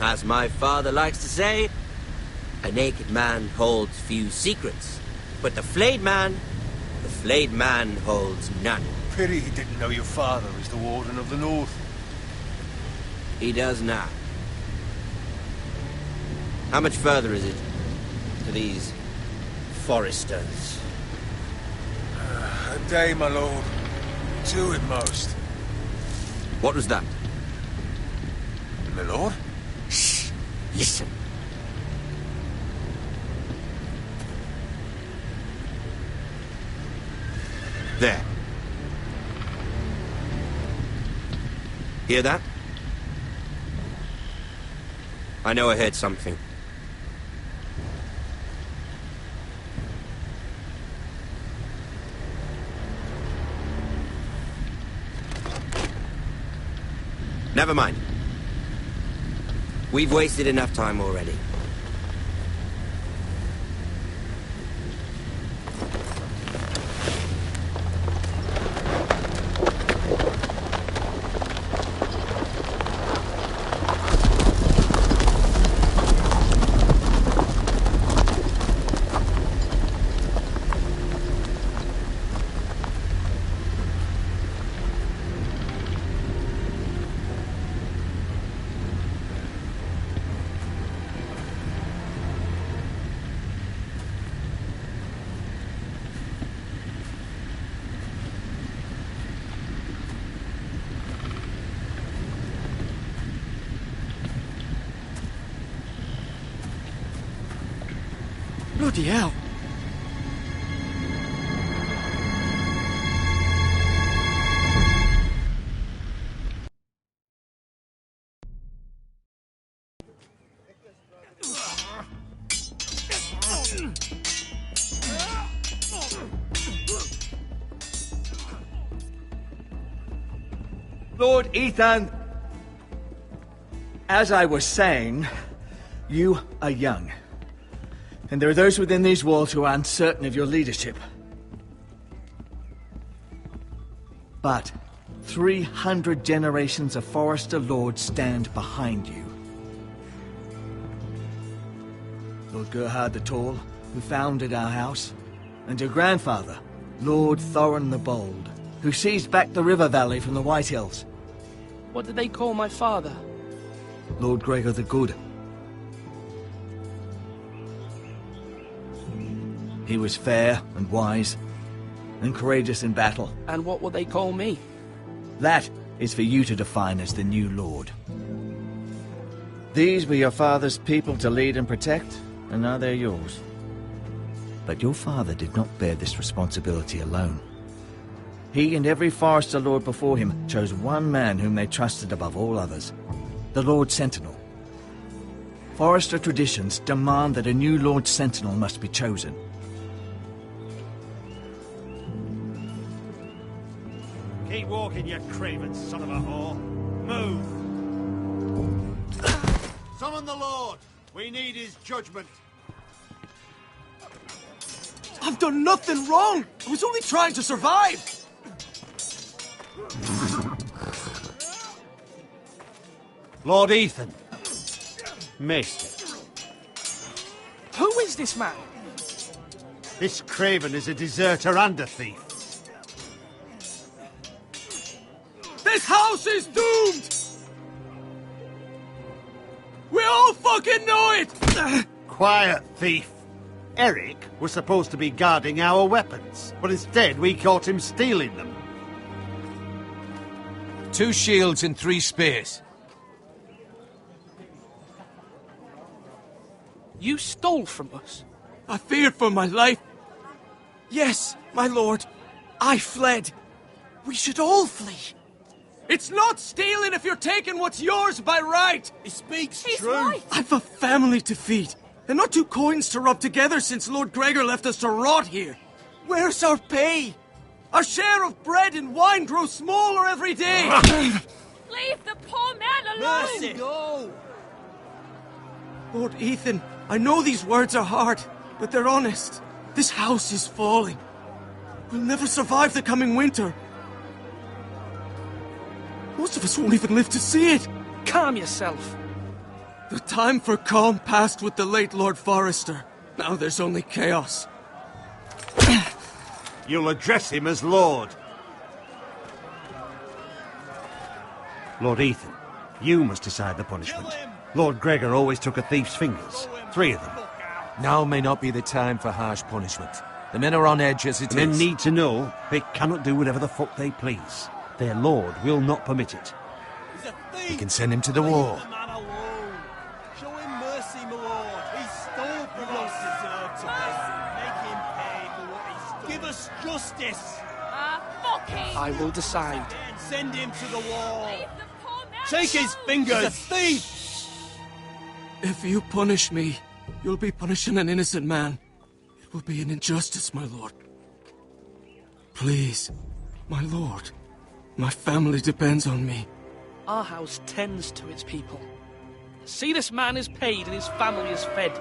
As my father likes to say, a naked man holds few secrets. But the flayed man holds none.
Pity he didn't know your father was the Warden of the North.
He does now. How much further is it to these foresters?
A day, my lord. 2 at most.
What was that?
My lord?
Shh! Listen. There. Hear that? I know I heard something. Never mind. We've wasted enough time already.
Bloody hell. Lord Ethan, as I was saying, you are young. And there are those within these walls who are uncertain of your leadership. But 300 generations of Forester Lords stand behind you. Lord Gerhard the Tall, who founded our house, and your grandfather, Lord Thorin the Bold, who seized back the river valley from the White Hills.
What did they call my father?
Lord Gregor the Good. He was fair and wise, and courageous in battle.
And what will they call me?
That is for you to define as the new Lord. These were your father's people to lead and protect, and now they're yours. But your father did not bear this responsibility alone. He and every Forester Lord before him chose one man whom they trusted above all others, the Lord Sentinel. Forester traditions demand that a new Lord Sentinel must be chosen.
Keep walking, you craven son of a whore. Move! Summon the Lord! We need his judgment.
I've done nothing wrong! I was only trying to survive!
Lord Ethan. Missed.
Who is this man?
This craven is a deserter and a thief.
This house is doomed! We all fucking know it!
Quiet, thief. Eric was supposed to be guarding our weapons, but instead we caught him stealing them.
2 shields and 3 spears.
You stole from us?
I feared for my life. Yes, my lord. I fled. We should all flee. It's not stealing if you're taking what's yours by right.
He speaks
true. Right. I've a family to feed, and not 2 coins to rub together since Lord Gregor left us to rot here. Where's our pay? Our share of bread and wine grows smaller every day.
Leave the poor man alone!
Mercy. No. Lord Ethan, I know these words are hard, but they're honest. This house is falling. We'll never survive the coming winter. Most of us won't even live to see it.
Calm yourself.
The time for calm passed with the late Lord Forester. Now there's only chaos.
You'll address him as Lord. Lord Ethan, you must decide the punishment. Lord Gregor always took a thief's fingers. 3 of them.
Now may not be the time for harsh punishment. The men are on edge as it is.
Men need to know they cannot do whatever the fuck they please. Their lord will not permit it.
We can send him to the war.
Show him mercy, my lord. He stole from us. Deserve to make him pay for what he stole. Give us justice.
Fuck him!
I will decide.
Send him to the wall. Take his fingers. He's a thief.
If you punish me, you'll be punishing an innocent man. It will be an injustice, my lord. Please, my lord. My family depends on me.
Our house tends to its people. See, this man is paid and his family is fed.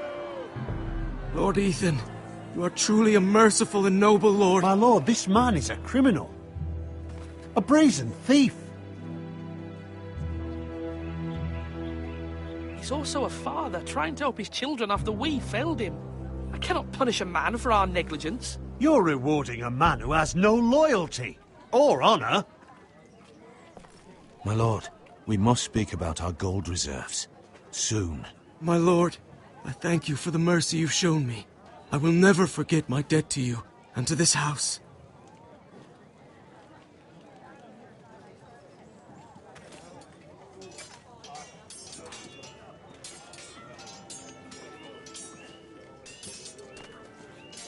Lord Ethan, you are truly a merciful and noble lord.
My lord, this man is a criminal. A brazen thief.
He's also a father, trying to help his children after we failed him. I cannot punish a man for our negligence.
You're rewarding a man who has no loyalty or honor.
My lord, we must speak about our gold reserves. Soon.
My lord, I thank you for the mercy you've shown me. I will never forget my debt to you and to this house.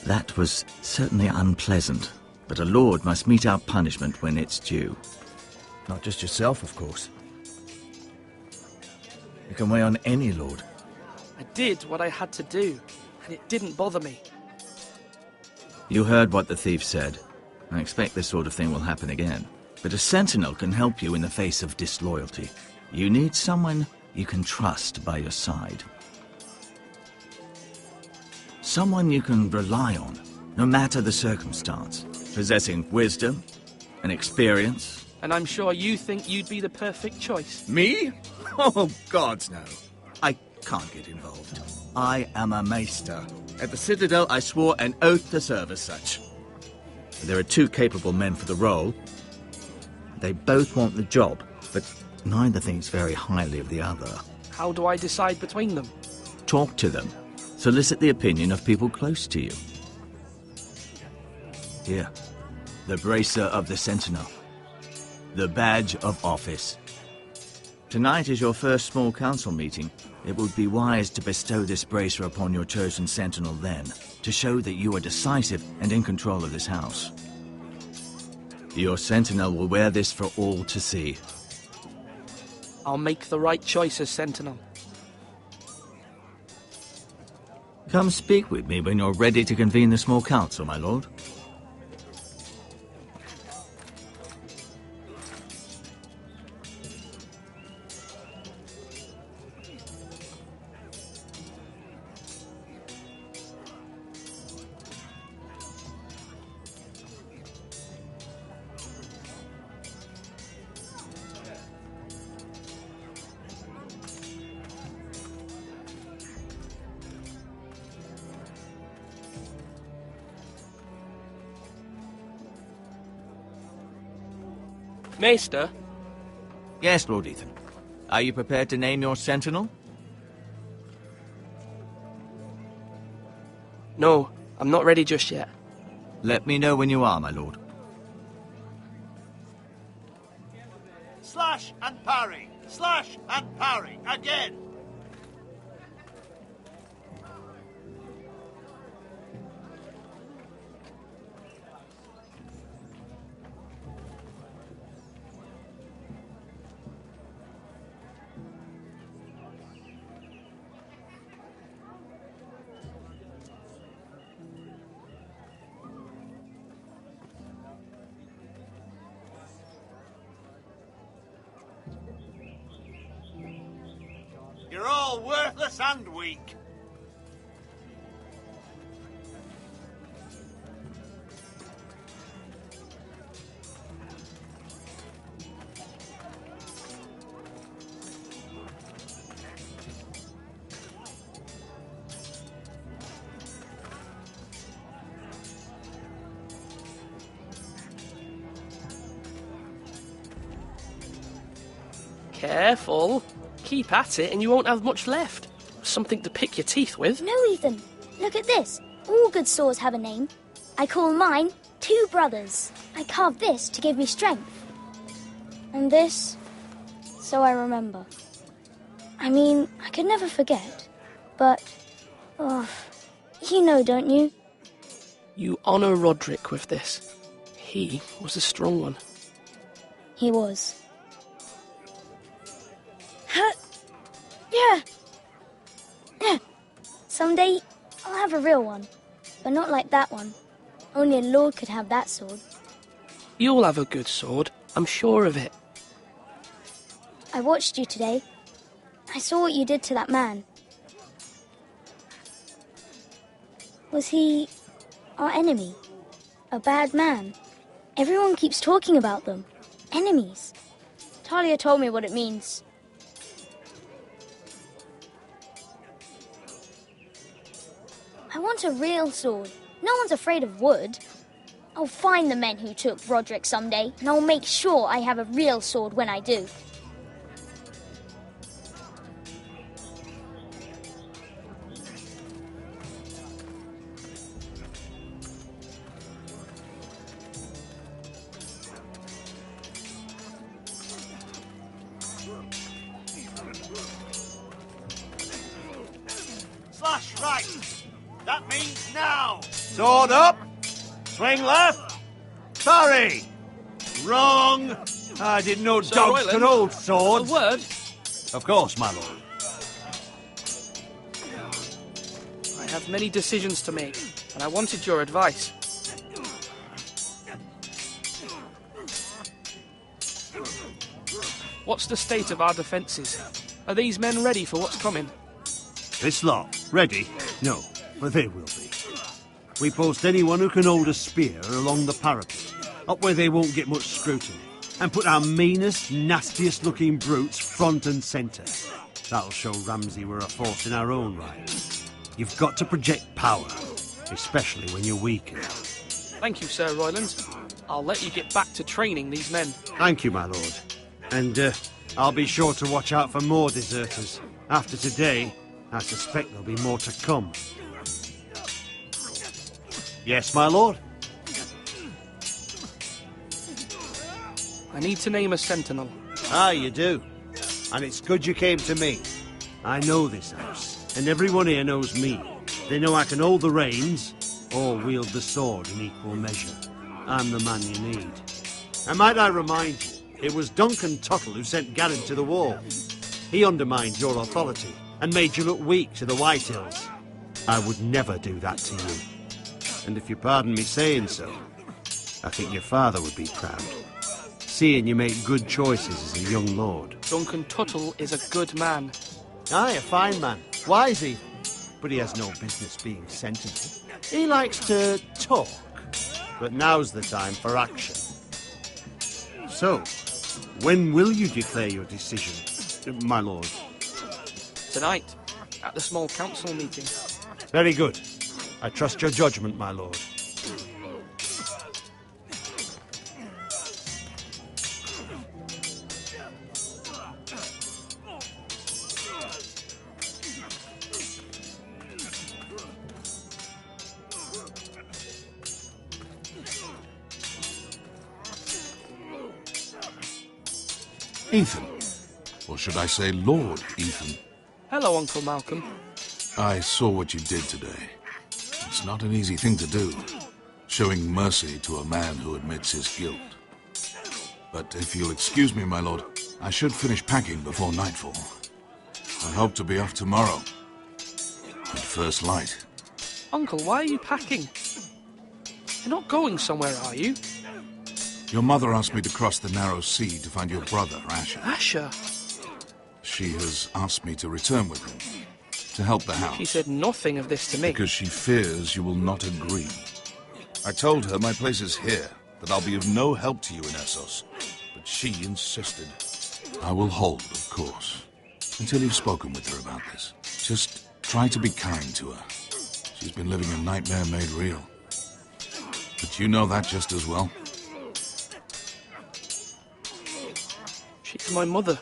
That was certainly unpleasant, but a lord must mete out punishment when it's due. Not just yourself, of course. You can weigh on any lord.
I did what I had to do, and it didn't bother me.
You heard what the thief said. I expect this sort of thing will happen again. But a sentinel can help you in the face of disloyalty. You need someone you can trust by your side. Someone you can rely on, no matter the circumstance. Possessing wisdom and experience.
And I'm sure you think you'd be the perfect choice.
Me? Oh, gods, no. I can't get involved. I am a maester. At the Citadel, I swore an oath to serve as such. There are 2 capable men for the role. They both want the job, but neither thinks very highly of the other.
How do I decide between them?
Talk to them. Solicit the opinion of people close to you. Here, the bracer of the Sentinel. The badge of office.
Tonight is your first small council meeting. It would be wise to bestow this bracer upon your chosen sentinel then, to show that you are decisive and in control of this house. Your sentinel will wear this for all to see.
I'll make the right choice as sentinel.
Come speak with me when you're ready to convene the small council, my lord.
Maester?
Yes, Lord Ethan. Are you prepared to name your sentinel?
No, I'm not ready just yet.
Let me know when you are, my lord.
Slash and parry! Slash and parry! Again! You're all worthless and weak.
Careful. Keep at it and you won't have much left. Something to pick your teeth with.
No, Ethan. Look at this. All good swords have a name. I call mine Two Brothers. I carved this to give me strength. And this, so I remember. I mean, I could never forget. But, you know, don't you?
You honour Roderick with this. He was a strong one.
He was. Yeah. Someday, I'll have a real one. But not like that one. Only a lord could have that sword.
You'll have a good sword. I'm sure of it.
I watched you today. I saw what you did to that man. Was he our enemy? A bad man? Everyone keeps talking about them. Enemies. Talia told me what it means. I want a real sword. No one's afraid of wood. I'll find the men who took Roderick someday, and I'll make sure I have a real sword when I do.
Slash right! That means now! Sword up! Swing left! Parry! Wrong! I didn't know
Sir
dogs
Royland,
could hold swords.
A word?
Of course, my lord.
I have many decisions to make, and I wanted your advice. What's the state of our defences? Are these men ready for what's coming?
This lot, ready? No, but they will be. We post anyone who can hold a spear along the parapet, up where they won't get much scrutiny, and put our meanest, nastiest looking brutes front and centre. That'll show Ramsay we're a force in our own right. You've got to project power, especially when you're weakened.
Thank you, Sir Royland. I'll let you get back to training these men.
Thank you, my lord. And I'll be sure to watch out for more deserters. After today, I suspect there'll be more to come. Yes, my lord?
I need to name a sentinel.
Ah, you do.
And it's good you came to me. I know this house, and everyone here knows me. They know I can hold the reins, or wield the sword in equal measure. I'm the man you need. And might I remind you, it was Duncan Tuttle who sent Garrett to the war. He undermined your authority, and made you look weak to the Whitehills. I would never do that to you. And if you pardon me saying so, I think your father would be proud, seeing you make good choices as a young lord.
Duncan Tuttle is a good man.
Aye, a fine man. Wise even. But he has no business being sentenced. He likes to talk, but now's the time for action. So, when will you declare your decision, my lord?
Tonight, at the small council meeting.
Very good. I trust your judgment, my lord.
Ethan. Or should I say Lord Ethan?
Hello, Uncle Malcolm.
I saw what you did today. It's not an easy thing to do, showing mercy to a man who admits his guilt. But if you'll excuse me, my lord, I should finish packing before nightfall. I hope to be off tomorrow, at first light.
Uncle, why are you packing? You're not going somewhere, are you?
Your mother asked me to cross the narrow sea to find your brother, Asher.
Asher?
She has asked me to return with him, to help the house.
She said nothing of this to me.
Because she fears you will not agree. I told her my place is here, that I'll be of no help to you in Essos. But she insisted. I will hold, of course, until you've spoken with her about this. Just try to be kind to her. She's been living a nightmare made real. But you know that just as well.
She's my mother.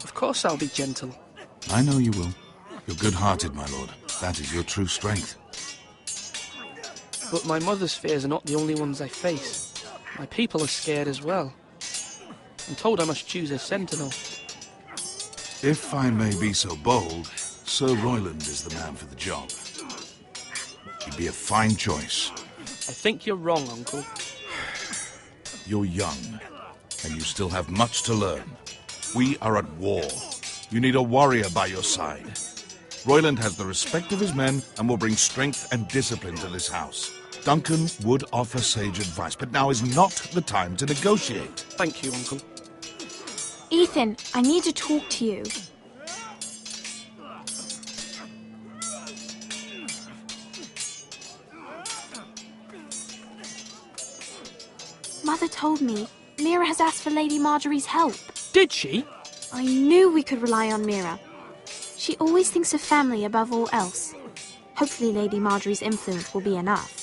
Of course I'll be gentle.
I know you will. You're good-hearted, my lord. That is your true strength.
But my mother's fears are not the only ones I face. My people are scared as well. I'm told I must choose a sentinel.
If I may be so bold, Sir Royland is the man for the job. He'd be a fine choice.
I think you're wrong, Uncle.
You're young, and you still have much to learn. We are at war. You need a warrior by your side. Royland has the respect of his men and will bring strength and discipline to this house. Duncan would offer sage advice, but now is not the time to negotiate.
Thank you, Uncle.
Ethan, I need to talk to you. Mother told me Mira has asked for Lady Marjorie's help.
Did she?
I knew we could rely on Mira. She always thinks of family above all else. Hopefully Lady Marjorie's influence will be enough.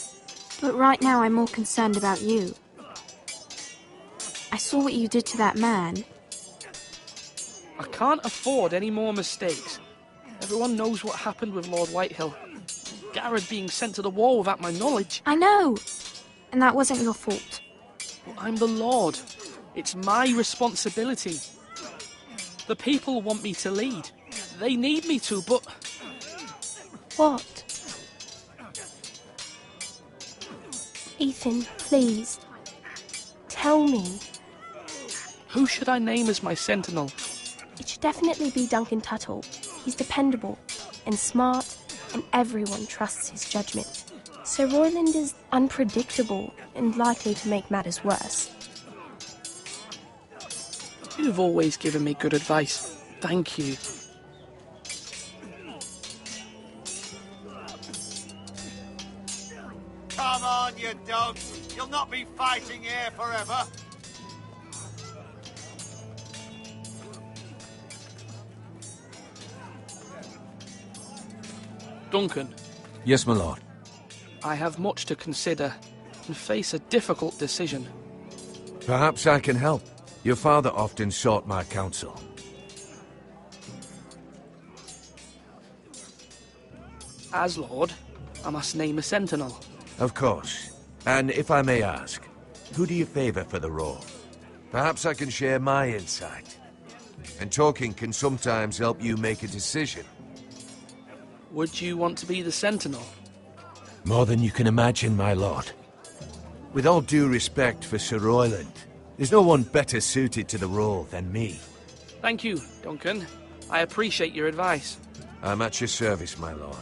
But right now I'm more concerned about you. I saw what you did to that man.
I can't afford any more mistakes. Everyone knows what happened with Lord Whitehill. Garrett being sent to the war without my knowledge.
I know. And that wasn't your fault.
Well, I'm the Lord. It's my responsibility. The people want me to lead. They need me to, but...
What? Ethan, please. Tell me.
Who should I name as my sentinel?
It should definitely be Duncan Tuttle. He's dependable and smart, and everyone trusts his judgment. Sir Royland is unpredictable and likely to make matters worse.
You've always given me good advice. Thank you.
Come on, you dogs. You'll not be fighting here forever.
Duncan.
Yes, my lord.
I have much to consider and face a difficult decision.
Perhaps I can help. Your father often sought my counsel.
As Lord, I must name a sentinel.
Of course. And if I may ask, who do you favor for the role? Perhaps I can share my insight. and talking can sometimes help you make a decision.
Would you want to be the Sentinel?
More than you can imagine, my lord. With all due respect for Sir Royland, there's no one better suited to the role than me.
Thank you, Duncan. I appreciate your advice.
I'm at your service, my lord.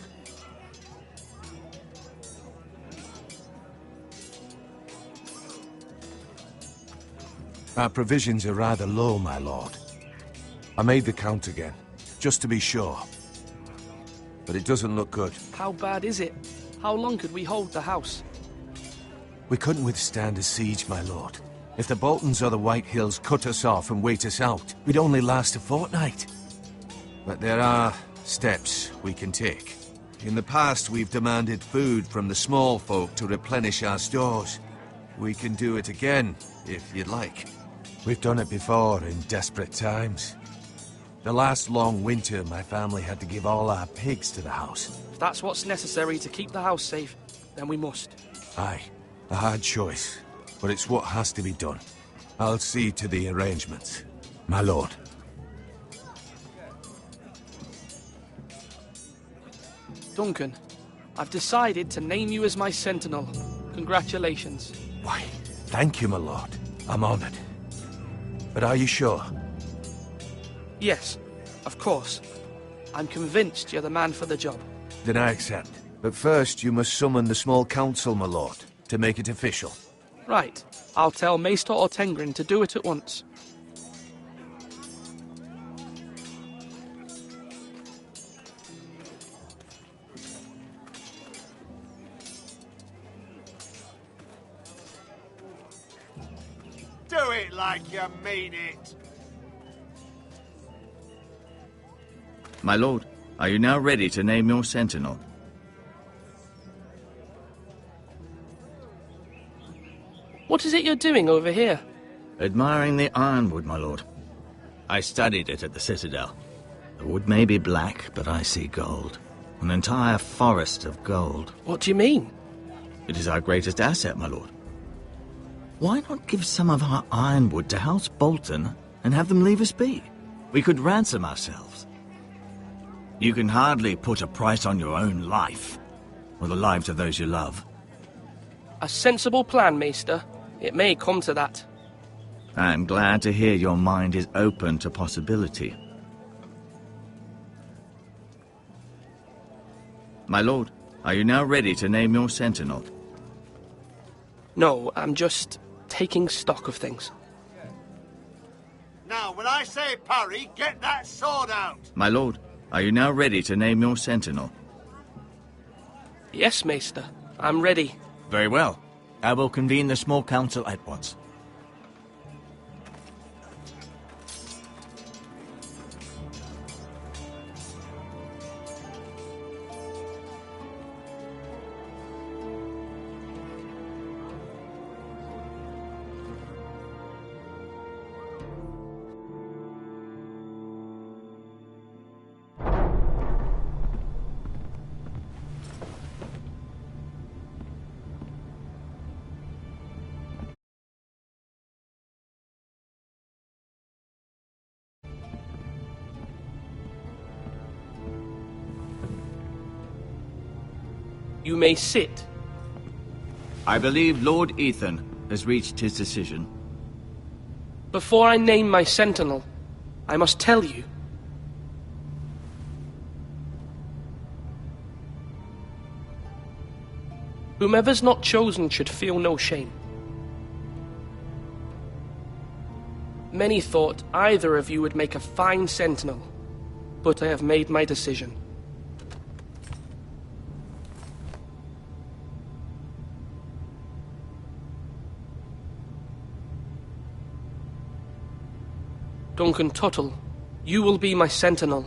Our provisions are rather low, my lord. I made the count again, just to be sure. But it doesn't look good.
How bad is it? How long could we hold the house?
We couldn't withstand a siege, my lord. If the Boltons or the White Hills cut us off and wait us out, we'd only last a fortnight. But there are steps we can take. In the past, we've demanded food from the small folk to replenish our stores. We can do it again, if you'd like. We've done it before in desperate times. The last long winter, my family had to give all our pigs to the house.
If that's what's necessary to keep the house safe, then we must.
Aye, a hard choice, but it's what has to be done. I'll see to the arrangements, my lord.
Duncan, I've decided to name you as my Sentinel. Congratulations.
Why, thank you, my lord. I'm honored. But are you sure?
Yes, of course. I'm convinced you're the man for the job.
Then I accept. But first, you must summon the small council, my lord, to make it official.
Right. I'll tell Maester Ortengrin to do it at once.
Do it like you mean it.
My lord, are you now ready to name your sentinel?
What is it you're doing over here?
Admiring the ironwood, my lord. I studied it at the Citadel. The wood may be black, but I see gold. An entire forest of gold.
What do you mean?
It is our greatest asset, my lord. Why not give some of our ironwood to House Bolton and have them leave us be? We could ransom ourselves. You can hardly put a price on your own life, or the lives of those you love.
A sensible plan, Maester. It may come to that.
I am glad to hear your mind is open to possibility. My lord, are you now ready to name your sentinel?
No, I'm just taking stock of things.
Now, when I say parry, get that sword out!
My lord, are you now ready to name your sentinel?
Yes, Maester. I'm ready.
Very well. I will convene the small council at once.
You may sit.
I believe Lord Ethan has reached his decision.
Before I name my sentinel, I must tell you. Whomever's not chosen should feel no shame. Many thought either of you would make a fine sentinel, but I have made my decision. Duncan Tuttle, you will be my sentinel.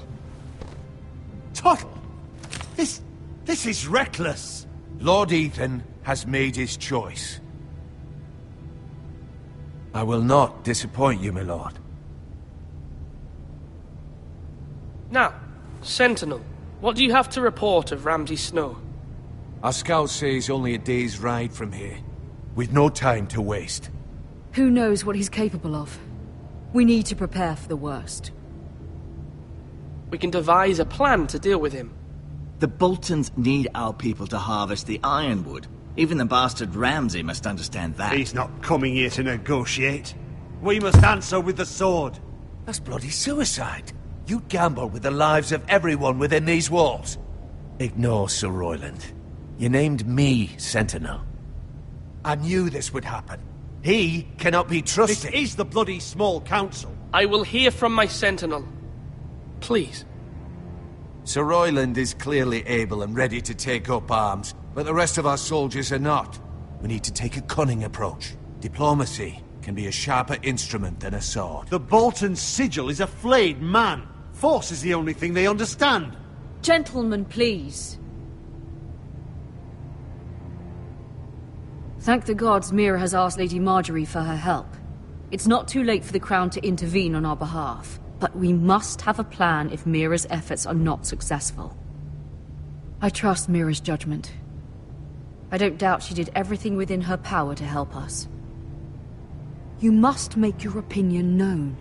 Tuttle! This is reckless!
Lord Ethan has made his choice. I will not disappoint you, my lord.
Now, Sentinel, what do you have to report of Ramsay Snow?
Our scout says only a day's ride from here, with no time to waste.
Who knows what he's capable of? We need to prepare for the worst.
We can devise a plan to deal with him.
The Boltons need our people to harvest the ironwood. Even the bastard Ramsay must understand that.
He's not coming here to negotiate. We must answer with the sword.
That's bloody suicide. You gamble with the lives of everyone within these walls. Ignore Sir Royland. You named me Sentinel. I knew this would happen. He cannot be trusted.
This is the bloody small council.
I will hear from my Sentinel. Please.
Sir Royland is clearly able and ready to take up arms, but the rest of our soldiers are not. We need to take a cunning approach. Diplomacy can be a sharper instrument than a sword.
The Bolton sigil is a flayed man. Force is the only thing they understand.
Gentlemen, please. Thank the gods Mira has asked Lady Marjorie for her help. It's not too late for the Crown to intervene on our behalf, but we must have a plan if Mira's efforts are not successful. I trust Mira's judgment. I don't doubt she did everything within her power to help us. You must make your opinion known.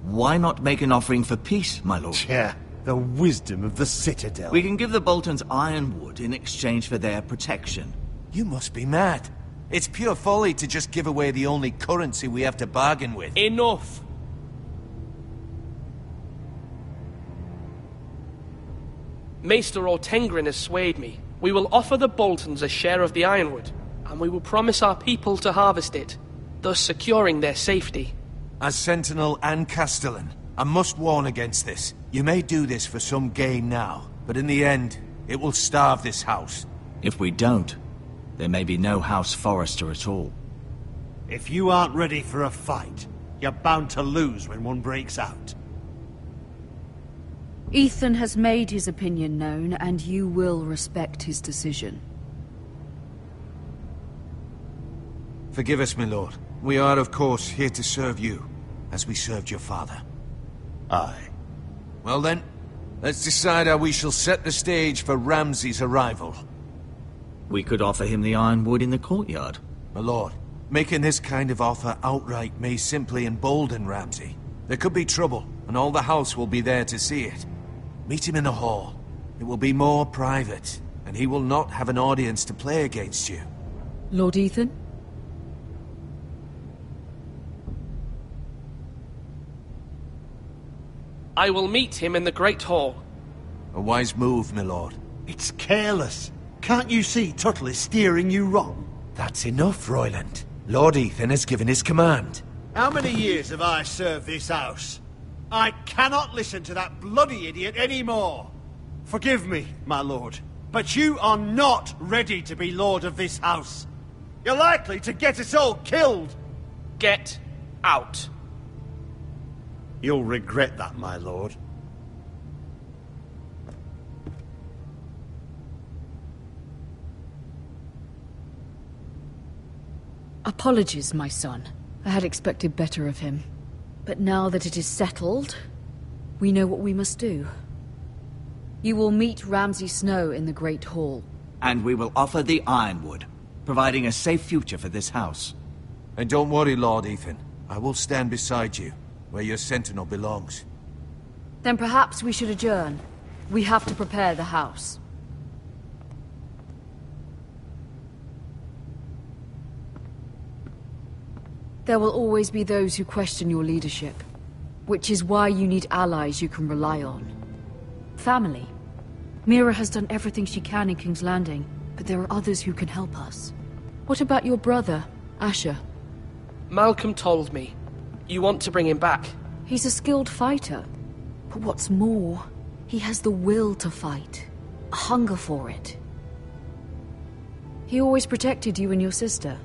Why not make an offering for peace, my lord?
Yeah, the wisdom of the Citadel.
We can give the Boltons ironwood in exchange for their protection.
You must be mad. It's pure folly to just give away the only currency we have to bargain with.
Enough! Maester Ortengrin has swayed me. We will offer the Boltons a share of the ironwood, and we will promise our people to harvest it, thus securing their safety.
As Sentinel and Castellan, I must warn against this. You may do this for some gain now, but in the end, it will starve this house.
If we don't, there may be no House Forrester at all.
If you aren't ready for a fight, you're bound to lose when one breaks out.
Ethan has made his opinion known, and you will respect his decision.
Forgive us, my lord. We are, of course, here to serve you, as we served your father.
Aye.
Well then, let's decide how we shall set the stage for Ramsay's arrival.
We could offer him the ironwood in the courtyard.
My lord, making this kind of offer outright may simply embolden Ramsay. There could be trouble, and all the house will be there to see it. Meet him in the hall. It will be more private, and he will not have an audience to play against you.
Lord Ethan?
I will meet him in the Great Hall.
A wise move, my lord.
It's careless. Can't you see Tuttle is steering you wrong?
That's enough, Royland. Lord Ethan has given his command.
How many years have I served this house? I cannot listen to that bloody idiot anymore. Forgive me, my lord, but you are not ready to be lord of this house. You're likely to get us all killed.
Get out.
You'll regret that, my lord.
Apologies, my son. I had expected better of him. But now that it is settled, we know what we must do. You will meet Ramsay Snow in the Great Hall.
And we will offer the ironwood, providing a safe future for this house.
And don't worry, Lord Ethan. I will stand beside you, where your sentinel belongs.
Then perhaps we should adjourn. We have to prepare the house. There will always be those who question your leadership, which is why you need allies you can rely on. Family. Mira has done everything she can in King's Landing, but there are others who can help us. What about your brother, Asher?
Malcolm told me. You want to bring him back?
He's a skilled fighter. But what's more, he has the will to fight. A hunger for it. He always protected you and your sister.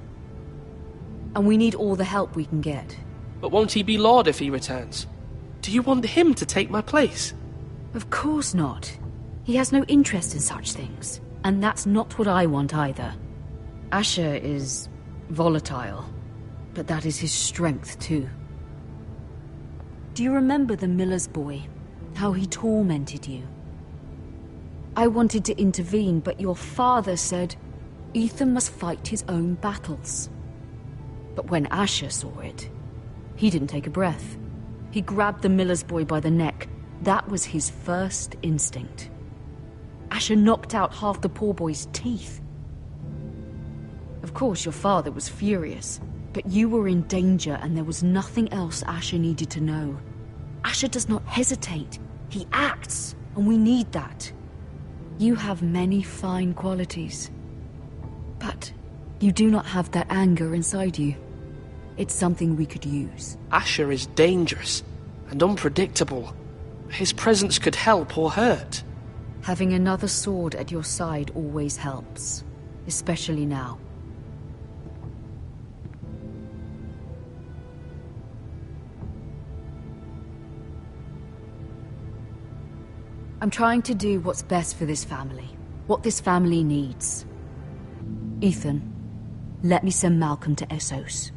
And we need all the help we can get.
But won't he be Lord if he returns? Do you want him to take my place?
Of course not. He has no interest in such things. And that's not what I want either. Asher is volatile. But that is his strength too. Do you remember the miller's boy? How he tormented you? I wanted to intervene, but your father said Ethan must fight his own battles. But when Asher saw it, he didn't take a breath. He grabbed the miller's boy by the neck, That was his first instinct. Asher knocked out half the poor boy's teeth. Of course, your father was furious, but you were in danger and there was nothing else Asher needed to know. Asher does not hesitate. He acts, and we need that. You have many fine qualities, but you do not have that anger inside you. It's something we could use.
Asher is dangerous and unpredictable. His presence could help or hurt.
Having another sword at your side always helps, especially now. I'm trying to do what's best for this family, what this family needs. Ethan, let me send Malcolm to Essos.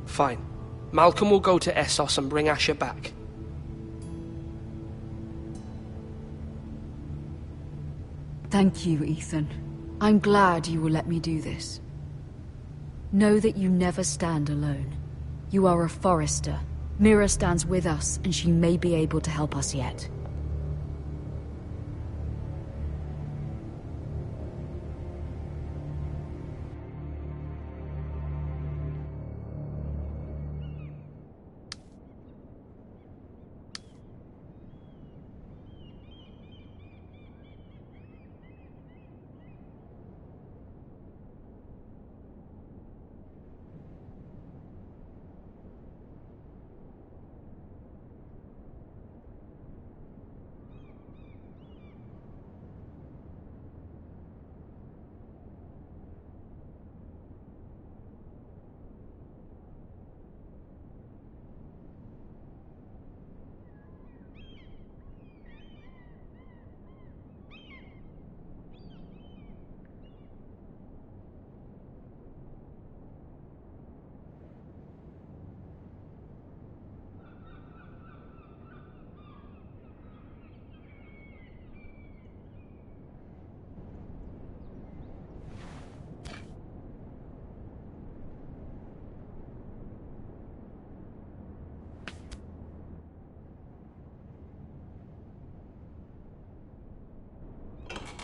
Fine. Malcolm will go to Essos and bring Asher back.
Thank you, Ethan. I'm glad you will let me do this. Know that you never stand alone. You are a Forrester. Mira stands with us, and she may be able to help us yet.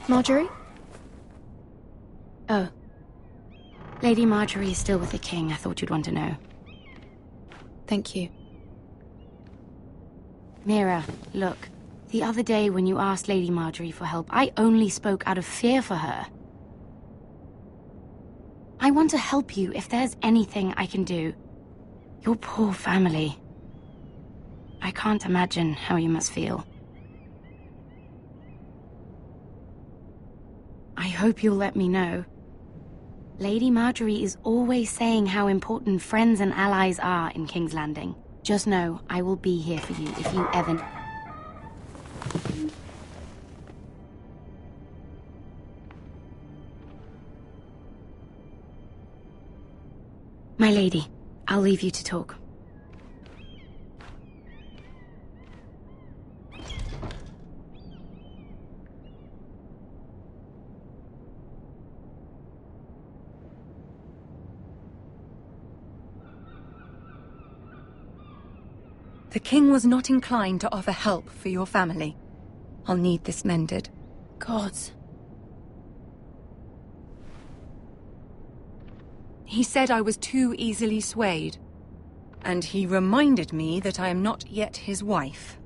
Marjorie?
Oh. Lady Marjorie is still with the king. I thought you'd want to know.
Thank you.
Mira, look. The other day when you asked Lady Marjorie for help, I only spoke out of fear for her. I want to help you if there's anything I can do. Your poor family. I can't imagine how you must feel. I hope you'll let me know. Lady Marjorie is always saying how important friends and allies are in King's Landing. Just know, I will be here for you if you ever... My lady, I'll leave you to talk.
The king was not inclined to offer help for your family. I'll need this mended.
Gods.
He said I was too easily swayed. And he reminded me that I am not yet his wife.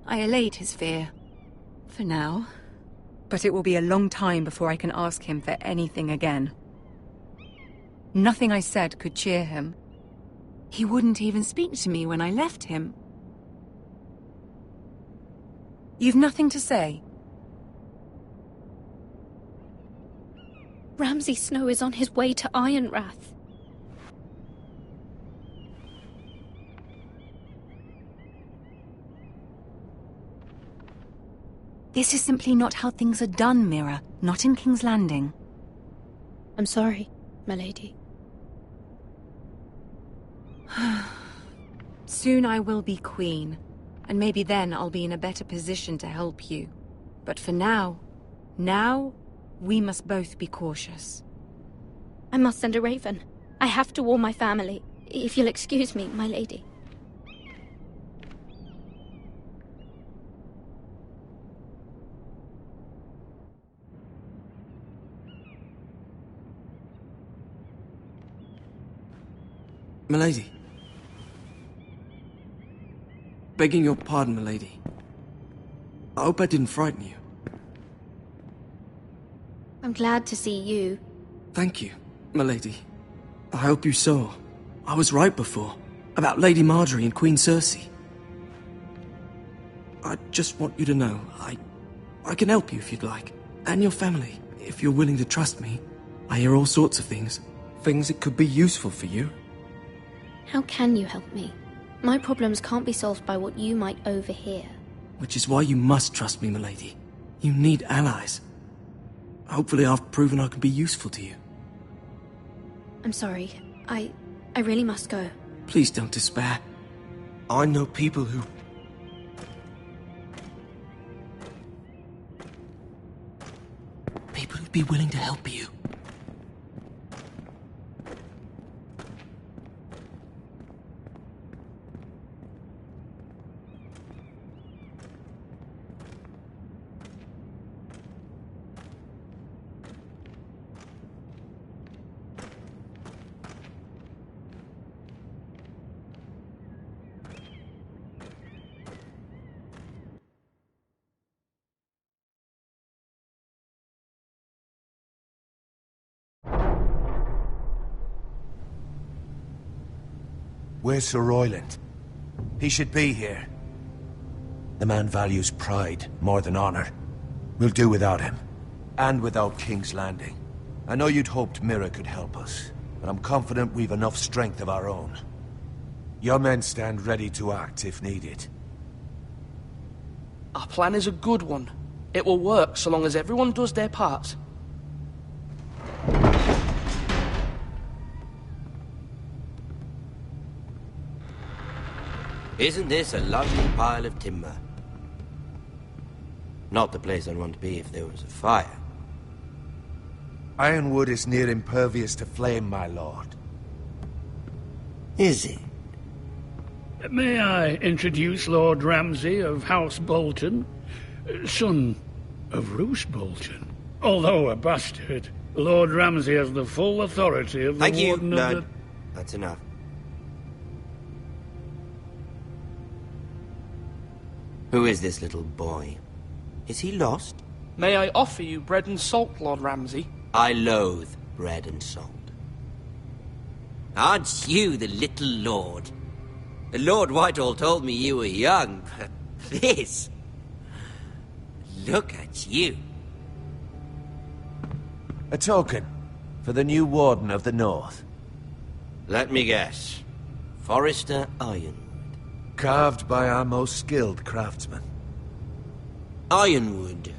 I allayed his fear. For now. But it will be a long time before I can ask him for anything again. Nothing I said could cheer him. He wouldn't even speak to me when I left him. You've nothing to say?
Ramsay Snow is on his way to Ironrath.
This is simply not how things are done, Mira. Not in King's Landing.
I'm sorry, my lady.
Soon I will be queen, and maybe then I'll be in a better position to help you. But for now, we must both be cautious.
I must send a raven. I have to warn my family. If you'll excuse me, my lady.
Milady. Begging your pardon, milady. I hope I didn't frighten you.
I'm glad to see you.
Thank you, milady. I hope you saw. I was right before. About Lady Marjorie and Queen Cersei. I just want you to know, I can help you if you'd like. And your family, if you're willing to trust me. I hear all sorts of things. Things that could be useful for you.
How can you help me? My problems can't be solved by what you might overhear.
Which is why you must trust me, milady. You need allies. Hopefully I've proven I can be useful to you.
I'm sorry. I really must go.
Please don't despair. I know people who... People who'd be willing to help you.
Where's Sir Royland? He should be here. The man values pride more than honor. We'll do without him. And without King's Landing. I know you'd hoped Mira could help us, but I'm confident we've enough strength of our own. Your men stand ready to act if needed.
Our plan is a good one. It will work so long as everyone does their part.
Isn't this a lovely pile of timber? Not the place I'd want to be if there was a fire.
Ironwood is near impervious to flame, my lord.
Is it?
May I introduce Lord Ramsay of House Bolton, son of Roose Bolton. Although a bastard, Lord Ramsay has the full authority of the
Thank you,
Warden of
Lord.
the...
That's enough. Who is this little boy? Is he lost?
May I offer you bread and salt, Lord Ramsay?
I loathe bread and salt. Aren't you the little lord? Lord Whitehall told me you were young, but this... Look at you.
A token for the new Warden of the North.
Let me guess. Forrester Ironwood.
Carved by our most skilled craftsmen.
Ironwood.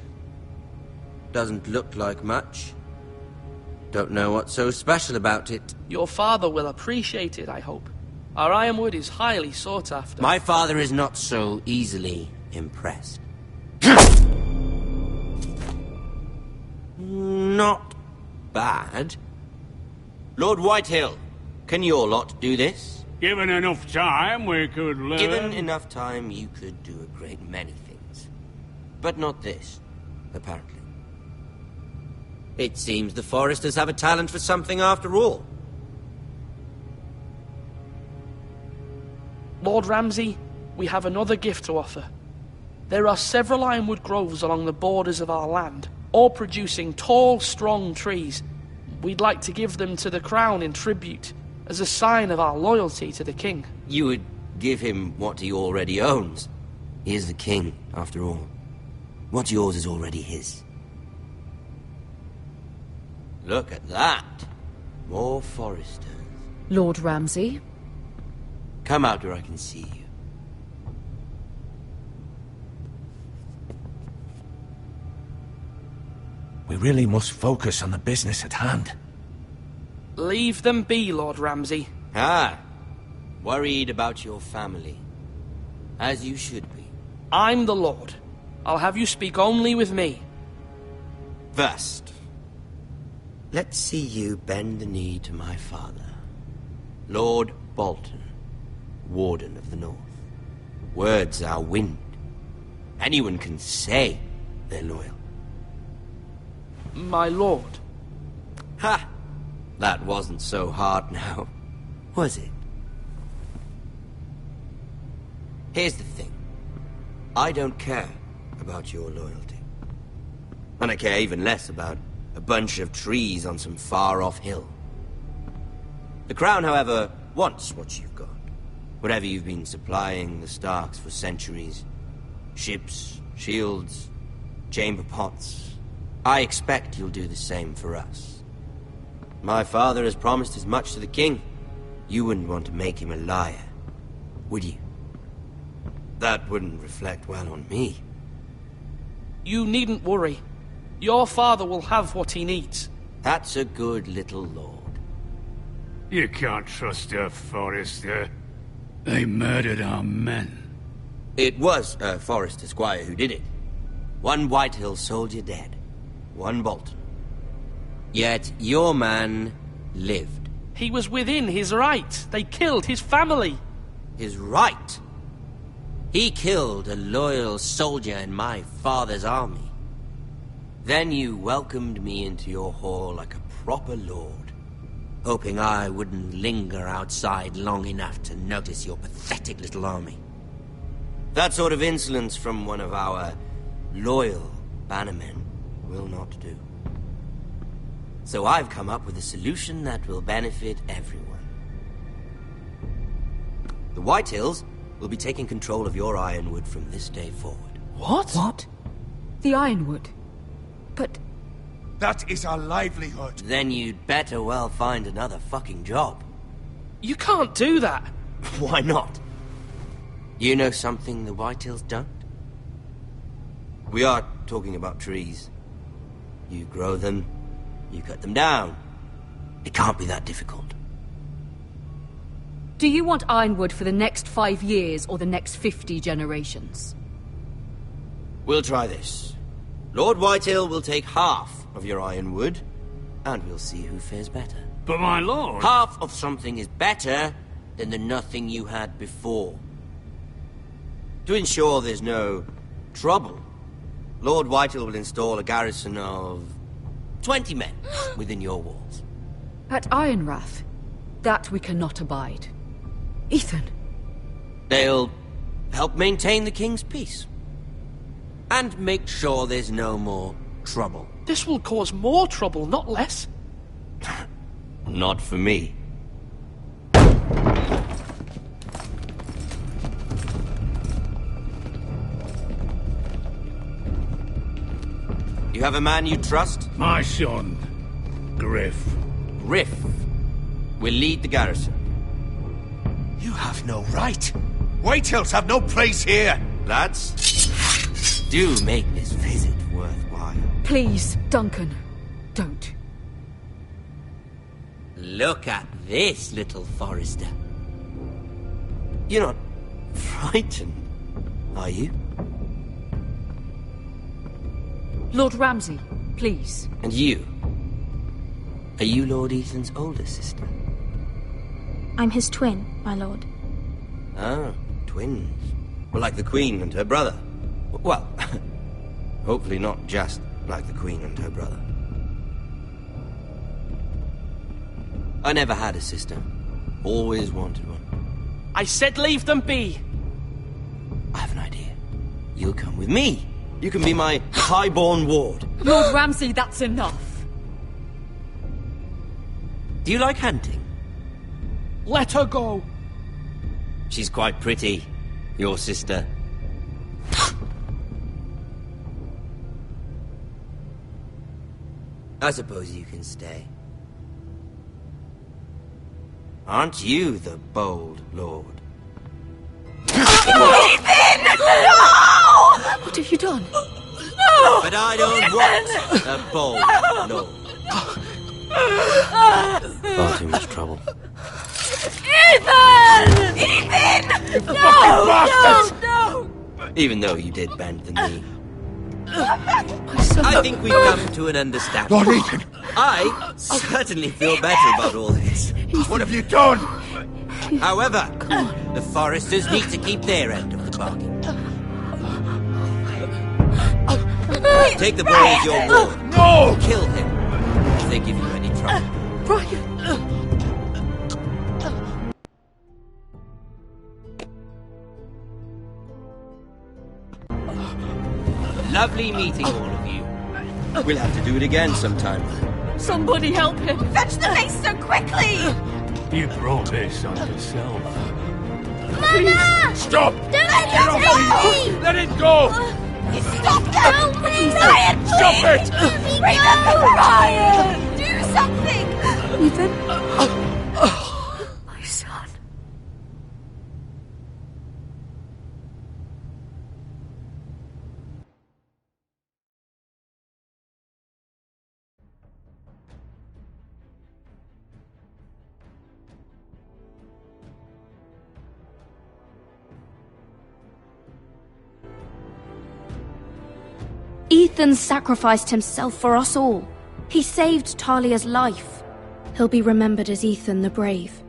Doesn't look like much. Don't know what's so special about it.
Your father will appreciate it, I hope. Our ironwood is highly sought after.
My father is not so easily impressed. Not bad. Lord Whitehill, can your lot do this?
Given enough time, we could learn...
Given enough time, you could do a great many things. But not this, apparently. It seems the Foresters have a talent for something after all.
Lord Ramsay, we have another gift to offer. There are several ironwood groves along the borders of our land, all producing tall, strong trees. We'd like to give them to the Crown in tribute, as a sign of our loyalty to the King.
You would give him what he already owns. He is the King, after all. What's yours is already his. Look at that. More Foresters.
Lord Ramsay?
Come out where I can see you.
We really must focus on the business at hand.
Leave them be, Lord Ramsay.
Ah, worried about your family. As you should be.
I'm the Lord. I'll have you speak only with me.
First, let's see you bend the knee to my father, Lord Bolton, Warden of the North. Words are wind. Anyone can say they're loyal.
My lord.
Ha! That wasn't so hard now, was it? Here's the thing. I don't care about your loyalty. And I care even less about a bunch of trees on some far-off hill. The Crown, however, wants what you've got. Whatever you've been supplying the Starks for centuries. Ships, shields, chamber pots. I expect you'll do the same for us. My father has promised as much to the king. You wouldn't want to make him a liar, would you? That wouldn't reflect well on me.
You needn't worry. Your father will have what he needs.
That's a good little lord.
You can't trust her, Forrester. They murdered our men.
It was a Forrester squire who did it. One Whitehill soldier dead. One Bolton. Yet your man lived.
He was within his right. They killed his family.
His right? He killed a loyal soldier in my father's army. Then you welcomed me into your hall like a proper lord, hoping I wouldn't linger outside long enough to notice your pathetic little army. That sort of insolence from one of our loyal bannermen will not do. So I've come up with a solution that will benefit everyone. The Whitehills will be taking control of your Ironwood from this day forward.
What?
What? The Ironwood? But...
That is our livelihood.
Then you'd better well find another fucking job.
You can't do that.
Why not? You know something the Whitehills don't? We are talking about trees. You grow them, you cut them down. It can't be that difficult.
Do you want Ironwood for the next 5 years or the next 50 generations?
We'll try this. Lord Whitehill will take half of your Ironwood, and we'll see who fares better.
But my lord...
Half of something is better than the nothing you had before. To ensure there's no trouble, Lord Whitehill will install a garrison of 20 men within your walls.
At Ironrath? That we cannot abide. Ethan.
They'll help maintain the king's peace. And make sure there's no more trouble.
This will cause more trouble, not less.
Not for me. You have a man you trust?
My son, Griff.
Griff will lead the garrison.
You have no right. Whitehills have no place here.
Lads, do make this visit worthwhile.
Please, Duncan, don't.
Look at this, little Forrester. You're not frightened, are you?
Lord Ramsay, please.
And you? Are you Lord Ethan's older sister?
I'm his twin, my lord.
Ah, twins. Well, like the Queen and her brother. Well, hopefully not just like the Queen and her brother. I never had a sister. Always wanted one.
I said leave them be.
I have an idea. You'll come with me. You can be my highborn ward.
Lord Ramsay, that's enough.
Do you like hunting?
Let her go.
She's quite pretty, your sister. I suppose you can stay. Aren't you the bold lord?
Ethan! No! What have you done? No!
But I don't want a bold lord. Far too much trouble.
Ethan! Ethan!
You
No!
fucking bastard!
No!
Even though you did bend the knee. I think we've come to an understanding.
Lord Ethan!
I certainly feel better about all this.
What have you done?
However, the Foresters need to keep their end of the bargain. Take the boy as your ward.
No!
Kill him if they give you any trouble.
Brian!
Lovely meeting all of you. We'll have to do it again sometime.
Somebody help him! Fetch the maester quickly!
You brought this on yourself.
Mama!
Stop!
Don't let him take me!
Let it go!
Stop them! Ryan,
Stop
please!
it!
Remember Ryan! Do something!
Ethan? My son.
Ethan sacrificed himself for us all. He saved Talia's life. He'll be remembered as Ethan the Brave.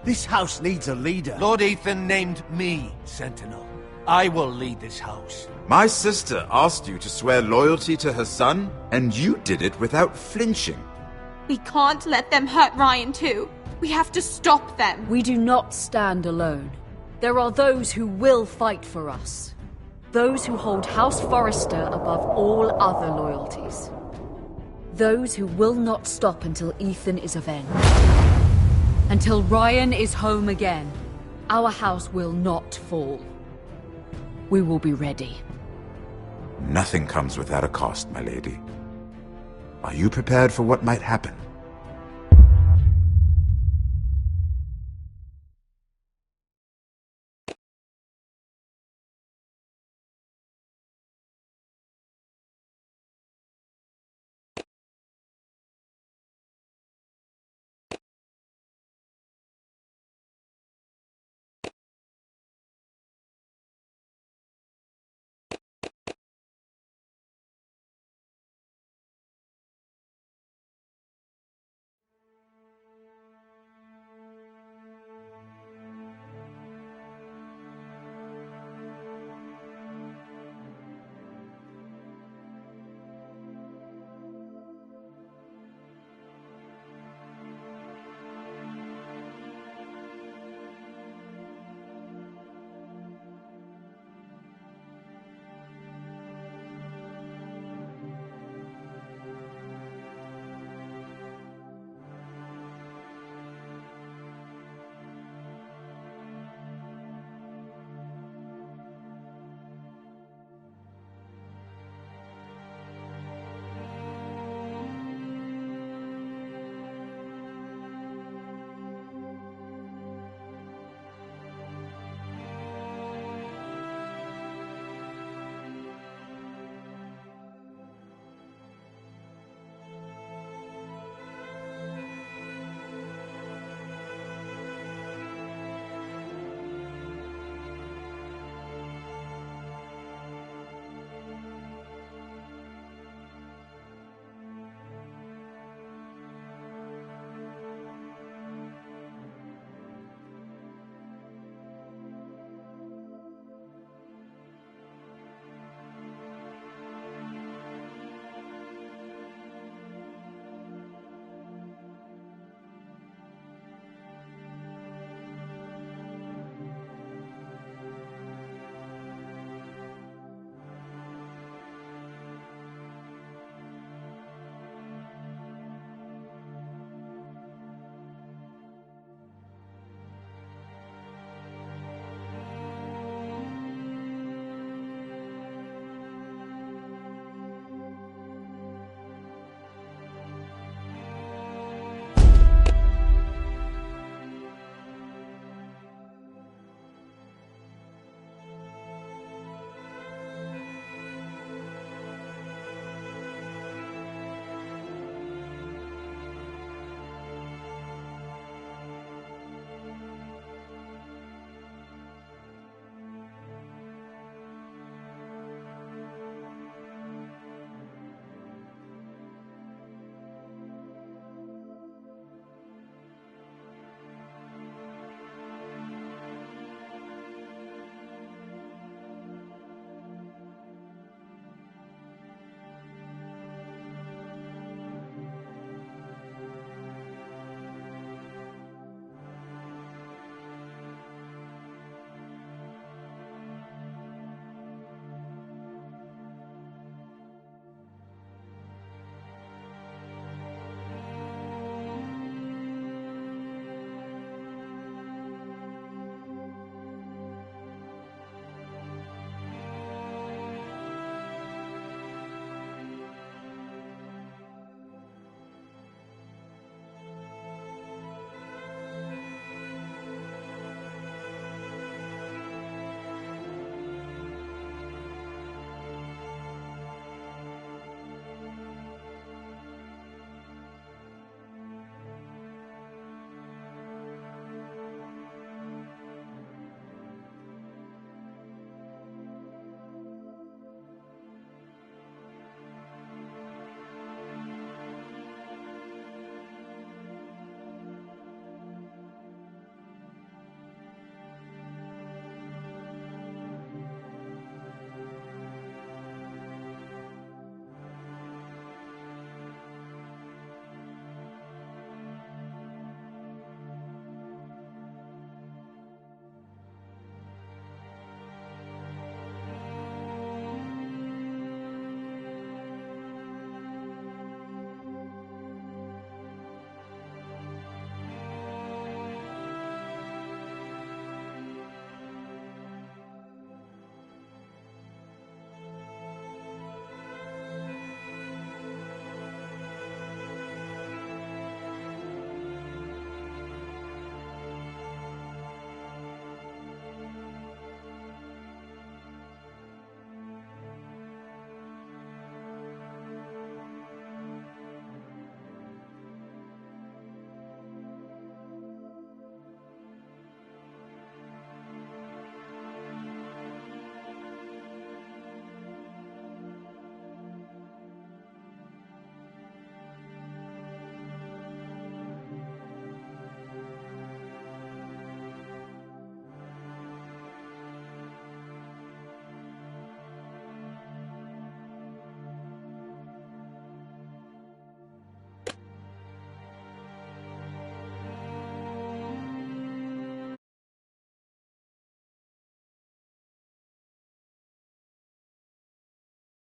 This house needs a leader.
Lord Ethan named me Sentinel. I will lead this house.
My sister asked you to swear loyalty to her son, and you did it without flinching.
We can't let them hurt Ryan too. We have to stop them.
We do not stand alone. There are those who will fight for us. Those who hold House Forrester above all other loyalties. Those who will not stop until Ethan is avenged. Until Ryan is home again, our house will not fall. We will be ready.
Nothing comes without a cost, my lady. Are you prepared for what might happen?